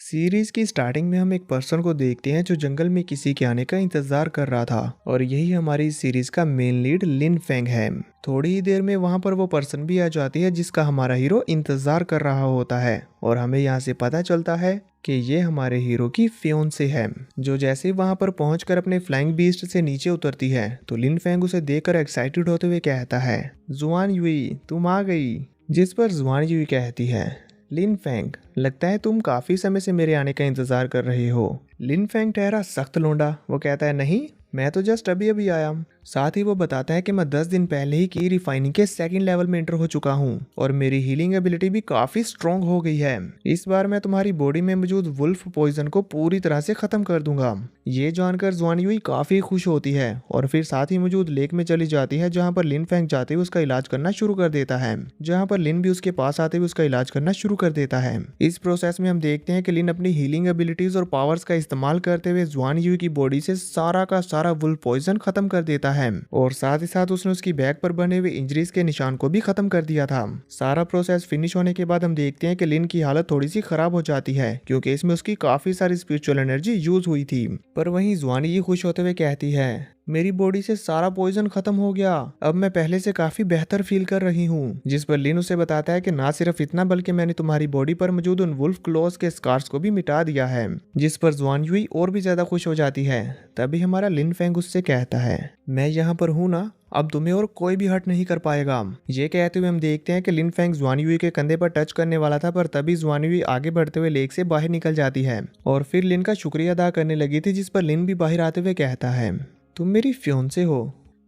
Series की starting में हम एक पर्सन को देखते हैं जो जंगल में किसी के आने का इंतजार कर रहा था और यही हमारी सीरीज का मेन लीड लिन फेंग है। थोड़ी ही देर में वहां पर वो पर्सन भी आ जाती है जिसका हमारा हीरो इंतजार कर रहा होता है और हमें यहाँ से पता चलता है कि ये हमारे हीरो की फियोंसे है, जो जैसे ही वहां पर पहुंचकर अपने फ्लाइंग बीस्ट से नीचे उतरती है तो लिन फेंग उसे देखकर एक्साइटेड होते हुए कहता है, जुआन युई तुम आ गई। जिस पर जुआन युई कहती है, लिन फेंग लगता है तुम काफी समय से मेरे आने का इंतजार कर रहे हो। लिन फेंग ठहरा सख्त लोंडा, वो कहता है नहीं, मैं तो जस्ट अभी अभी आया। साथ ही वो बताता है कि मैं 10 दिन पहले ही की रिफाइनिंग के सेकंड लेवल में एंटर हो चुका हूँ और मेरी हीलिंग एबिलिटी भी काफी स्ट्रॉन्ग हो गई है। इस बार मैं तुम्हारी बॉडी में मौजूद वुल्फ पॉइजन को पूरी तरह से खत्म कर दूंगा। ये जानकर जुआन युई काफी खुश होती है और फिर साथ ही मौजूद लेक में चली जाती है जहाँ पर लिन फेंग जाते हुए उसका इलाज करना शुरू कर देता है, जहाँ पर लिन भी उसके पास आते हुए उसका इलाज करना शुरू कर देता है। इस प्रोसेस में हम देखते हैं कि लिन अपनी हीलिंग एबिलिटीज और पावर्स का इस्तेमाल करते हुए जुआन युई की बॉडी से सारा का सारा वुल्फ पॉइजन खत्म कर देता है और साथ ही साथ उसने उसकी बैक पर बने हुए इंजरीज के निशान को भी खत्म कर दिया था। सारा प्रोसेस फिनिश होने के बाद हम देखते हैं कि लिन की हालत थोड़ी सी खराब हो जाती है क्योंकि इसमें उसकी काफी सारी स्पिरिचुअल एनर्जी यूज हुई थी। पर वहीं जुआन युई खुश होते हुए कहती है, मेरी बॉडी से सारा पॉइजन खत्म हो गया, अब मैं पहले से काफी बेहतर फील कर रही हूँ। जिस पर लिन उसे बताता है कि ना सिर्फ इतना बल्कि मैंने तुम्हारी बॉडी पर मौजूद उन वुल्फ क्लॉज के स्कार्स को भी मिटा दिया है। जिस पर जुआन युई और भी ज्यादा खुश हो जाती है। तभी हमारा लिन फेंग उससे कहता है, मैं यहाँ पर हूँ ना, अब तुम्हें और कोई भी हर्ट नहीं कर पाएगा। ये कहते हुए हम देखते हैं कि लिन फेंग जुआन युई के कंधे पर टच करने वाला था, पर तभी जुआन युई आगे बढ़ते हुए लेक से बाहर निकल जाती है और फिर लिन का शुक्रिया अदा करने लगी थी। जिस पर लिन भी बाहर आते हुए कहता है, तुम मेरी फियोंसे हो,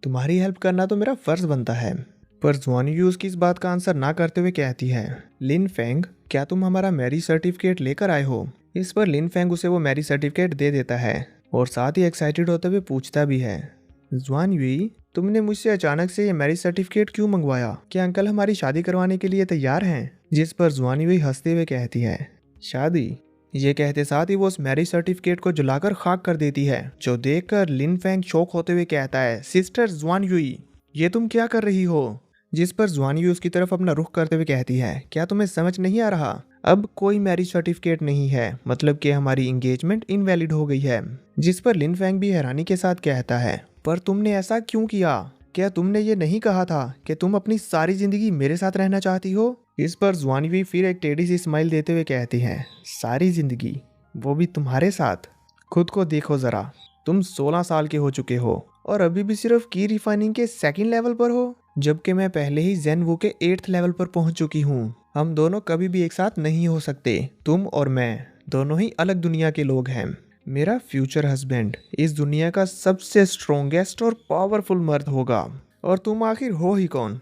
तुम्हारी हेल्प करना तो मेरा फर्ज बनता है। पर जुआन युई उसकी इस बात का आंसर ना करते हुए कहती है, लिन फेंग क्या तुम हमारा मैरिज सर्टिफिकेट लेकर आए हो। इस पर लिन फेंग उसे वो मैरिज सर्टिफिकेट दे देता है और साथ ही एक्साइटेड होते हुए पूछता भी है, जुआन युई तुमने मुझसे अचानक से ये मैरिज सर्टिफिकेट क्यों मंगवाया, क्या अंकल हमारी शादी करवाने के लिए तैयार हैं। जिस पर जुआन युई हंसते हुए कहती है, शादी। ये कहते साथ ही वो उस मैरिज सर्टिफिकेट को जलाकर खाक कर देती है, जो देखकर लिन फेंग शॉक होते हुए कहता है, सिस्टर जुआन युई ये तुम क्या कर रही हो। जिस पर जुआन युई उसकी तरफ अपना रुख करते हुए कहती है, क्या तुम्हें समझ नहीं आ रहा, अब कोई मैरिज सर्टिफिकेट नहीं है, मतलब कि हमारी एंगेजमेंट इनवैलिड हो गई है। जिस पर लिन फेंग भी हैरानी के साथ कहता है, पर तुमने ऐसा क्यों किया, क्या तुमने ये नहीं कहा था कि तुम अपनी सारी जिंदगी मेरे साथ रहना चाहती हो। इस पर जुआन युई फिर एक टेढ़ी सी स्माइल देते हुए कहती है, सारी जिंदगी, वो भी तुम्हारे साथ। खुद को देखो जरा, तुम 16 साल के हो चुके हो और अभी भी सिर्फ की रिफाइनिंग के सेकंड लेवल पर हो, जबकि मैं पहले ही जेन वू के 8th लेवल पर पहुंच चुकी हूँ। हम दोनों कभी भी एक साथ नहीं हो सकते, तुम और मैं दोनों ही अलग दुनिया के लोग हैं। मेरा फ्यूचर हस्बैंड इस दुनिया का सबसे स्ट्रॉन्गेस्ट और पावरफुल मर्द होगा, और तुम आखिर हो ही कौन।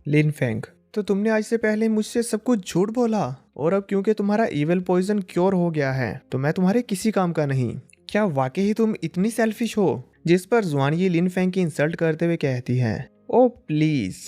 लिन फेंग तो तुमने आज से पहले मुझसे सब कुछ झूठ बोला और अब क्योंकि तुम्हारा इविल पॉइजन क्योर हो गया है तो मैं तुम्हारे किसी काम का नहीं, क्या वाकई ही तुम इतनी सेल्फिश हो। जिस पर जुआन युई लिन फेंग की इंसल्ट करते हुए कहती है, ओ प्लीज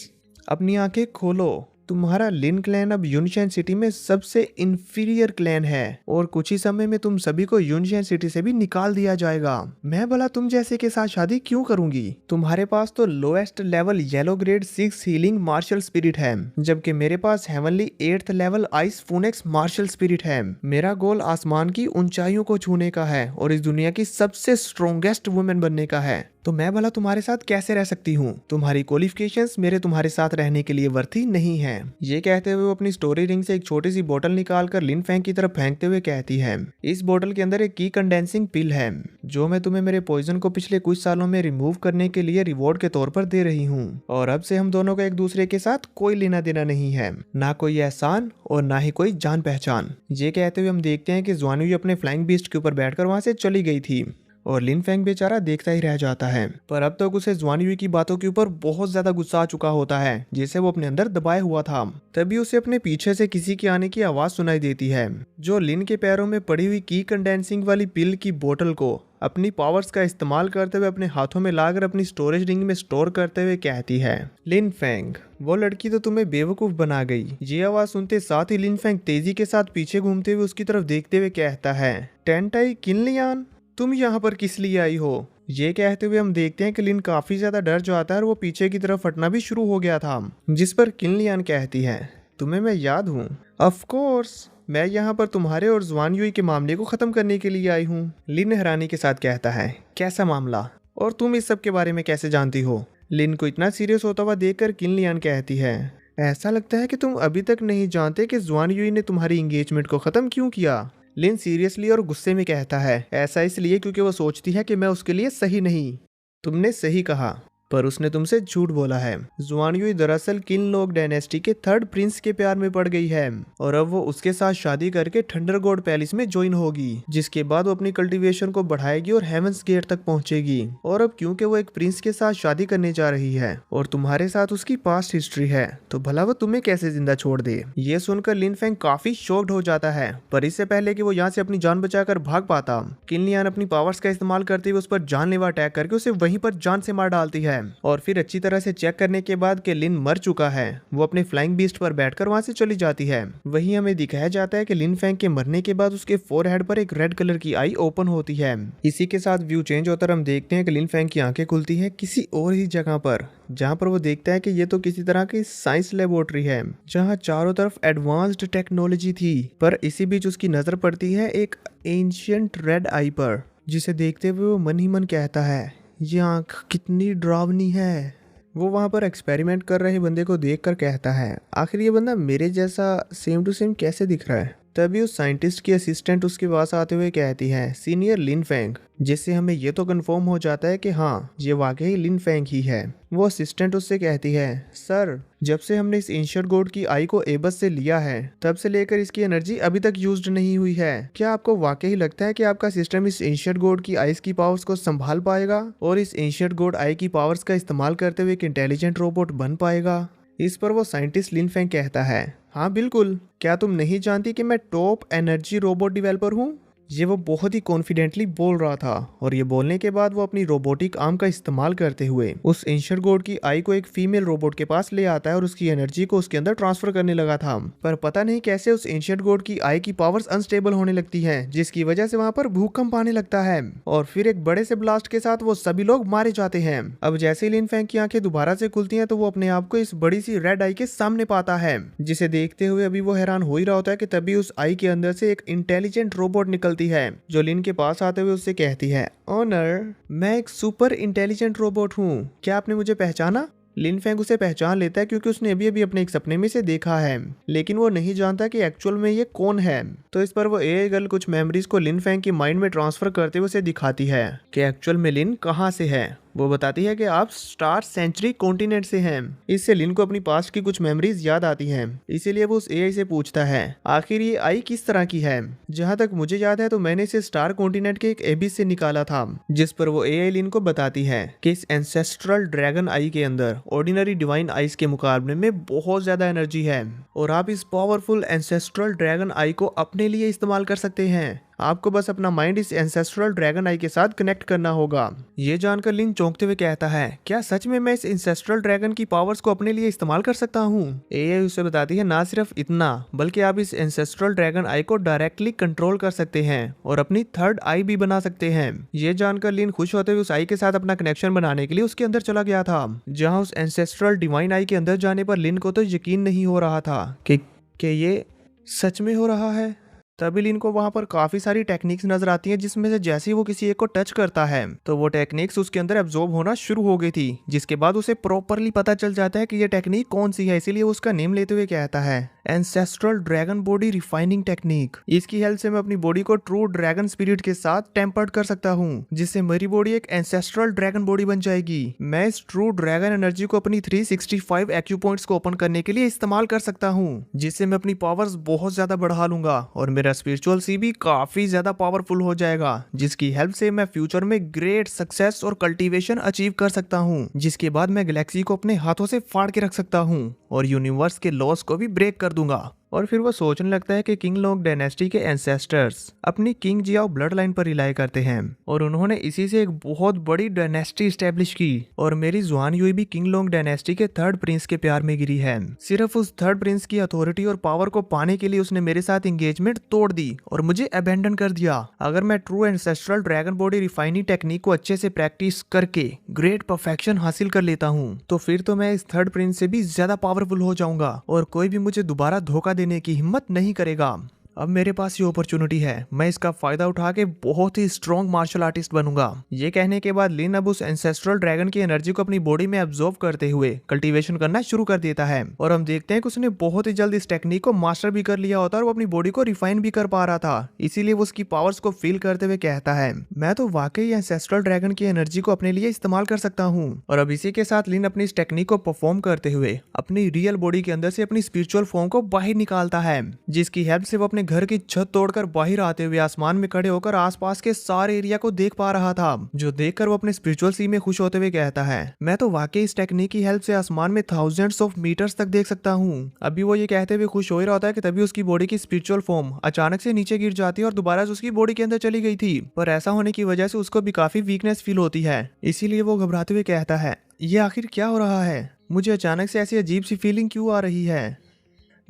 अपनी आंखें खोलो, तुम्हारा लिन क्लैन अब यूनशेन सिटी में सबसे इंफीरियर क्लैन है और कुछ ही समय में तुम सभी को यूनशेन सिटी से भी निकाल दिया जाएगा। मैं भला तुम जैसे के साथ शादी क्यों करूंगी, तुम्हारे पास तो lowest level yellow grade 6 healing martial spirit है, जबकि मेरे पास heavenly 8th level ice phoenix martial spirit है। मेरा गोल आसमान की ऊंचाइयों को छूने का है और इस दुनिया की सबसे स्ट्रॉन्गेस्ट वुमेन बनने का है, तो मैं भला तुम्हारे साथ कैसे रह सकती हूँ, तुम्हारी क्वालिफिकेशंस मेरे तुम्हारे साथ रहने के लिए वर्थी नहीं है। ये कहते हुए वो अपनी स्टोरी रिंग से एक छोटी सी बोतल निकालकर लिन फेंग की तरफ फेंकते हुए कहती है, इस बोतल के अंदर एक की कंडेंसिंग पिल है जो मैं तुम्हें मेरे पॉइजन को पिछले कुछ सालों में रिमूव करने के लिए रिवॉर्ड के तौर पर दे रही हूँ, और अब से हम दोनों का एक दूसरे के साथ कोई लेना देना नहीं है, ना कोई एहसान और ना ही कोई जान पहचान। ये कहते हुए हम देखते हैं कि जुआन युई अपने फ्लाइंग बीस्ट के ऊपर बैठकर वहां से चली गई थी और लिन फेंग बेचारा देखता ही रह जाता है। पर अब तक उसे जुआन युई की बातों के ऊपर बहुत ज्यादा गुस्सा आ चुका होता है जिसे वो अपने अंदर दबाए हुआ था। तभी उसे अपने पीछे से किसी के आने की आवाज सुनाई देती है, जो लिन के पैरों में पड़ी हुई की कंडेंसिंग वाली पिल की बोतल को अपनी पावर्स का इस्तेमाल करते हुए अपने हाथों में लाकर अपनी स्टोरेज रिंग में स्टोर करते हुए कहती है, लिन फेंग वो लड़की तो तुम्हें बेवकूफ बना गई। ये आवाज सुनते साथ ही लिन फेंग तेजी के साथ पीछे घूमते हुए उसकी तरफ देखते हुए कहता है, टेंटाई किनलियान तुम यहाँ पर किस लिए आई हो। ये कहते हुए हम देखते हैं कि लिन काफी ज्यादा डर जाता है और वो पीछे की तरफ फटना भी शुरू हो गया था। जिस पर किनलियान कहती है, तुम्हें मैं याद हूँ, ऑफ कोर्स मैं यहाँ पर तुम्हारे और जुआन युई के मामले को खत्म करने के लिए आई हूँ। लिन हैरानी के साथ कहता है, कैसा मामला, और तुम इस सब के बारे में कैसे जानती हो? लिन को इतना सीरियस होता हुआ देखकर किन लियान कहती है, ऐसा लगता है कि तुम अभी तक नहीं जानते कि जुआन युई ने तुम्हारी एंगेजमेंट को खत्म क्यों किया। लिन सीरियसली और गुस्से में कहता है, ऐसा इसलिए क्योंकि वो सोचती है कि मैं उसके लिए सही नहीं। तुमने सही कहा, पर उसने तुमसे झूठ बोला है। जुआन युई दरअसल किन लोग डायनेस्टी के थर्ड प्रिंस के प्यार में पड़ गई है और अब वो उसके साथ शादी करके थंडर गॉड पैलेस में ज्वाइन होगी, जिसके बाद वो अपनी कल्टीवेशन को बढ़ाएगी और हेवंस गेट तक पहुंचेगी। और अब क्योंकि वो एक प्रिंस के साथ शादी करने जा रही है और तुम्हारे साथ उसकी पास्ट हिस्ट्री है, तो भला वो तुम्हें कैसे जिंदा छोड़ दे। ये सुनकर लिन फेंग काफी शॉक्ड हो जाता है, पर इससे पहले कि वो यहाँ से अपनी जान बचाकर भाग पाता, किन लियान अपनी पावर्स का इस्तेमाल करते हुए उस पर जानलेवा अटैक करके उसे वहीं पर जान से मार डालती है। और फिर अच्छी तरह से चेक करने के बाद कि लिन मर चुका है, वो अपने फ्लाइंग बीस्ट पर बैठकर वहां से चली जाती है। वहीं हमें दिखाया जाता है कि लिन फेंग के मरने के बाद उसके फोरहेड पर एक रेड कलर की आई ओपन होती है। इसी के साथ व्यू चेंज होकर हम देखते हैं कि लिन फेंग की आंखें खुलती हैं किसी और ही जगह पर, जहाँ पर वो देखता है कि ये तो किसी तरह की साइंस लेबोरेटरी है जहाँ चारों तरफ एडवांस्ड टेक्नोलॉजी थी। पर इसी बीच उसकी नजर पड़ती है एक एंशियंट रेड आई पर, जिसे देखते हुए वो मन ही मन कहता है, ये आंख कितनी डरावनी है। वो वहाँ पर एक्सपेरिमेंट कर रहे बंदे को देखकर कहता है, आखिर ये बंदा मेरे जैसा सेम टू सेम कैसे दिख रहा है। तभी उस साइंटिस्ट की असिस्टेंट उसके पास आते हुए कहती है, सीनियर लिन फेंग, जिससे हमें ये तो कंफर्म हो जाता है कि हाँ, ये वाकई लिन फेंग ही है। वो असिस्टेंट उससे कहती है, सर, जब से हमने इस एंशिएंट गॉड की आई को एबस से लिया है, तब से लेकर इसकी एनर्जी अभी तक यूज्ड नहीं हुई है। क्या आपको वाकई लगता है कि आपका सिस्टम इस एंशिएंट गॉड की आइस की पावर्स को संभाल पाएगा और इस एंशिएंट गॉड आई की पावर्स का इस्तेमाल करते हुए एक इंटेलिजेंट रोबोट बन पाएगा? इस पर वो साइंटिस्ट लिन फेंग कहता है, हाँ बिल्कुल, क्या तुम नहीं जानती कि मैं टॉप एनर्जी रोबोट डेवलपर हूँ? ये वो बहुत ही कॉन्फिडेंटली बोल रहा था और ये बोलने के बाद वो अपनी रोबोटिक आर्म का इस्तेमाल करते हुए उस एंशिएंट गॉड की आई को एक फीमेल रोबोट के पास ले आता है और उसकी एनर्जी को उसके अंदर ट्रांसफर करने लगा था। पर पता नहीं कैसे उस एंशिएंट गॉड की आई की पावर्स अनस्टेबल होने लगती है, जिसकी वजह से वहां पर भूकंप आने लगता है और फिर एक बड़े से ब्लास्ट के साथ वो सभी लोग मारे जाते हैं। अब जैसे ही लिन फेंग की आंखें दोबारा से खुलती हैं तो वो अपने आप को इस बड़ी सी रेड आई के सामने पाता है, जिसे देखते हुए अभी वो हैरान हो ही रहा होता है कि तभी उस आई के अंदर से एक इंटेलिजेंट रोबोट निकलती है, जो लिन के पास आते हुए उससे कहती है, ऑनर, मैं एक सुपर इंटेलिजेंट रोबोट हूँ, क्या आपने मुझे पहचाना? लिन फेंग उसे पहचान लेता है क्योंकि उसने अभी अभी अपने एक सपने में से देखा है, लेकिन वो नहीं जानता कि एक्चुअल में ये कौन है। तो इस पर वो एआई गर्ल कुछ मेमोरीज को लिन फेंग की माइंड में ट्रांसफर करते हुए उसे दिखाती है कि एक्चुअल में लिन कहाँ से है। वो बताती है कि आप स्टार सेंचुरी कॉन्टिनेंट से हैं। इससे लिन को अपनी पास्ट की कुछ मेमोरीज याद आती हैं, इसीलिए वो उस एआई से पूछता है, आखिर ये आई किस तरह की है? जहाँ तक मुझे याद है तो मैंने इसे स्टार कॉन्टिनेंट के एक एबिस से निकाला था। जिस पर वो एआई लिन को बताती है कि इस एंसेस्ट्रल ड्रैगन आई के अंदर ऑर्डिनरी डिवाइन आइस के मुकाबले में बहुत ज्यादा एनर्जी है और आप इस पावरफुल एंसेस्ट्रल ड्रैगन आई को अपने लिए इस्तेमाल कर सकते हैं। आपको बस अपना माइंड इस एंसेस्ट्रल ड्रैगन आई के साथ कनेक्ट करना होगा। ये जानकर लिन चौंकते हुए कहता है, क्या सच में मैं इस एंसेस्ट्रल ड्रैगन की पावर्स को अपने लिए इस्तेमाल कर सकता हूँ? एआई उसे बताती है, ना सिर्फ इतना, बल्कि आप इस एंसेस्ट्रल ड्रैगन आई को डायरेक्टली कंट्रोल कर सकते हैं और अपनी थर्ड आई भी बना सकते हैं। ये जानकर लिन खुश होते हुए उस आई के साथ अपना कनेक्शन बनाने के लिए उसके अंदर चला गया था, जहाँ उस एंसेस्ट्रल डिवाइन आई के अंदर जाने पर लिन को तो यकीन नहीं हो रहा था कि ये सच में हो रहा है। तभी लिन को वहां पर काफी सारी टेक्निक्स नजर आती हैं, जिसमें से जैसे ही वो किसी एक को टच करता है तो वो टेक्निक्स उसके अंदर एब्जॉर्ब होना शुरू हो गई थी, जिसके बाद उसे प्रॉपरली पता चल जाता है कि ये टेक्निक कौन सी है। इसीलिए वो उसका नेम लेते हुए कहता है, ancestral dragon body refining technique. इसकी हेल्प से मैं अपनी बॉडी को ट्रू ड्रैगन स्पिरिट के साथ टेम्पर्ड कर सकता हूँ, जिससे मेरी बॉडी एक एंसेस्ट्रल ड्रैगन बॉडी बन जाएगी। मैं इस ट्रू ड्रैगन एनर्जी को अपनी 365 एक्यू पॉइंट्स को ओपन करने के लिए इस्तेमाल कर सकता हूँ, जिससे मैं अपनी पावर्स बहुत ज्यादा बढ़ा लूंगा और मेरा स्पिरिचुअल सी भी काफी ज्यादा पावरफुल हो जाएगा, जिसकी हेल्प से मैं फ्यूचर में ग्रेट सक्सेस और कल्टीवेशन अचीव कर सकता हूँ, जिसके बाद मैं गैलेक्सी को अपने हाथों से फाड़ के रख सकता हूँ और यूनिवर्स के लॉस को भी ब्रेक कर दूंगा। और फिर वो सोचने लगता है कि किंग लोंग डायनेस्टी के एंसेस्टर्स अपनी किंग जियाओ ब्लड लाइन पर रिलाई करते हैं और उन्होंने इसी से एक बहुत बड़ी डायनेस्टी स्टैब्लिश की और मेरी जुआन युई भी किंग लोंग डायनेस्टी के थर्ड प्रिंस के प्यार में गिरी है। सिर्फ उस थर्ड प्रिंस की अथॉरिटी और पावर को पाने के लिए उसने मेरे साथ एंगेजमेंट तोड़ दी और मुझे अबेंडन कर दिया। अगर मैं true ancestral dragon body refining technique को अच्छे से प्रैक्टिस करके ग्रेट परफेक्शन हासिल कर लेता हूँ तो फिर तो मैं इस थर्ड प्रिंस से भी ज्यादा पावरफुल हो जाऊंगा और कोई भी मुझे दोबारा धोखा देने की हिम्मत नहीं करेगा। अब मेरे पास ये अपॉर्चुनिटी है, मैं इसका फायदा उठा के बहुत ही स्ट्रॉन्ग मार्शल आर्टिस्ट बनूंगा। ये कहने के बाद लिन अब उस एंसेस्ट्रल ड्रैगन की एनर्जी को अपनी बॉडी में एब्जॉर्ब करते हुए कल्टीवेशन करना शुरू कर देता है और हम देखते हैं कि उसने बहुत ही जल्द इस टेक्निक को मास्टर भी कर लिया होता है और वो अपनी बॉडी को रिफाइन भी कर पा रहा था। इसीलिए वो उसकी पावर्स को फील करते हुए कहता है, मैं तो वाकई एंसेस्ट्रल ड्रैगन की एनर्जी को अपने लिए इस्तेमाल कर सकता हूँ। और अब इसी के साथ लिन अपनी इस टेक्निक को परफॉर्म करते हुए अपनी रियल बॉडी के अंदर से अपनी स्पिरिचुअल फॉर्म को बाहर निकालता है, जिसकी हेल्प से वो अपने घर की छत तोड़कर बाहर आते हुए आसमान में खड़े होकर आसपास के सारे एरिया को देख पा रहा था, जो देखकर वो अपने स्पिरिचुअल सी में खुश होते हुए कहता है, मैं तो वाकई इस टेक्निक की हेल्प से आसमान में थाउजेंड्स ऑफ मीटर्स तक देख सकता हूँ। अभी वो ये कहते हुए खुश हो ही रहा होता है कि तभी उसकी बॉडी की स्पिरिचुअल फॉर्म अचानक से नीचे गिर जाती है और दोबारा से उसकी बॉडी के अंदर चली गई थी। पर ऐसा होने की वजह से उसको भी काफी वीकनेस फील होती है, इसीलिए वो घबराते हुए कहता है, ये आखिर क्या हो रहा है, मुझे अचानक से ऐसी अजीब सी फीलिंग क्यों आ रही है।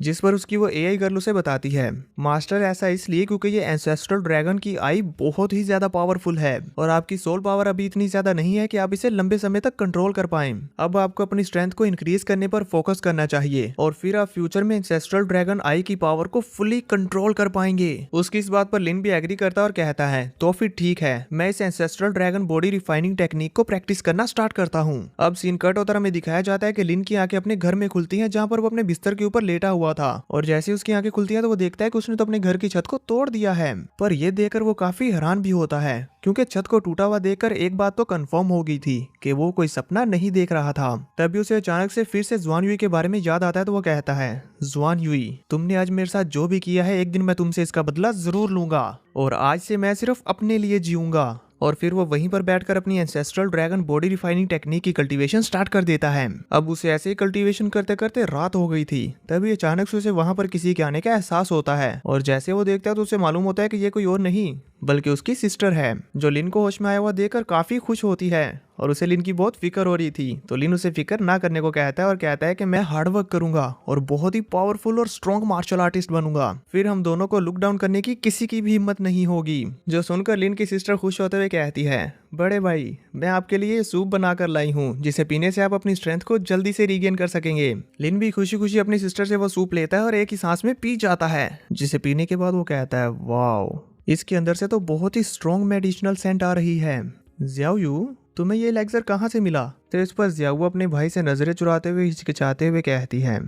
जिस पर उसकी वो एआई गर्ल उसे बताती है, मास्टर ऐसा इसलिए क्योंकि ये एंसेस्ट्रल ड्रैगन की आई बहुत ही ज्यादा पावरफुल है और आपकी सोल पावर अभी इतनी ज्यादा नहीं है कि आप इसे लंबे समय तक कंट्रोल कर पाएं। अब आपको अपनी स्ट्रेंथ को इंक्रीज करने पर फोकस करना चाहिए और फिर आप फ्यूचर में एंसेस्ट्रल ड्रैगन आई की पावर को फुली कंट्रोल कर पाएंगे। उसकी इस बात पर लिन भी एग्री करता है और कहता है, तो फिर ठीक है, मैं इस ancestral dragon body refining technique को प्रैक्टिस करना स्टार्ट करता हूँ। अब सीन कट होता हमें दिखाया जाता है कि लिन की आंखें अपने घर में खुलती है जहाँ पर वो अपने बिस्तर के ऊपर लेटा हुआ था और जैसे उसकी आंखें खुलती हैं तो वो देखता है कि उसने तो अपने घर की छत को तोड़ दिया है। पर यह देखकर वो काफी हैरान भी होता है क्योंकि छत को टूटा हुआ देखकर एक बात तो कंफर्म हो गई थी कि वो कोई सपना नहीं देख रहा था। तभी उसे अचानक से फिर से जुआन युई के बारे में याद आता है तो वो कहता है, जुआन युई, तुमने आज मेरे साथ जो भी किया है एक दिन मैं तुमसे इसका बदला जरूर लूंगा और आज से मैं सिर्फ अपने लिए जीऊंगा। और फिर वो वहीं पर बैठकर अपनी ancestral dragon body refining technique की कल्टीवेशन स्टार्ट कर देता है। अब उसे ऐसे ही कल्टीवेशन करते करते रात हो गई थी, तभी अचानक से उसे वहां पर किसी के आने का एहसास होता है और जैसे वो देखता है तो उसे मालूम होता है कि ये कोई और नहीं बल्कि उसकी सिस्टर है, जो लिन को होश में आया हुआ देखकर काफी खुश होती है और उसे लिन की बहुत फिक्र हो रही थी। तो लिन उसे फिक्र ना करने को कहता है और कहता है कि मैं हार्ड वर्क करूंगा और बहुत ही पावरफुल और स्ट्रॉन्ग मार्शल आर्टिस्ट बनूंगा, फिर हम दोनों को लुक डाउन करने की किसी की भी हिम्मत नहीं होगी। जो सुनकर लिन की सिस्टर खुश होते हुए कहती है, बड़े भाई, मैं आपके लिए सूप बनाकर लाई हूँ जिसे पीने से आप अपनी स्ट्रेंथ को जल्दी से रीगेन कर सकेंगे। लिन भी खुशी खुशी अपनी सिस्टर से वो सूप लेता है और एक ही सांस में पी जाता है, जिसे पीने के बाद वो कहता है, वाओ, इसके अंदर से तो बहुत ही स्ट्रॉन्ग मेडिसिनल सेंट आ रही है। ज़ियाओयू, तुम्हें ये एलेक्सर कहाँ से मिला? तो इस पर ज़ियाओ अपने भाई से नजरें चुराते हुए हिचकिचाते हुए कहती है,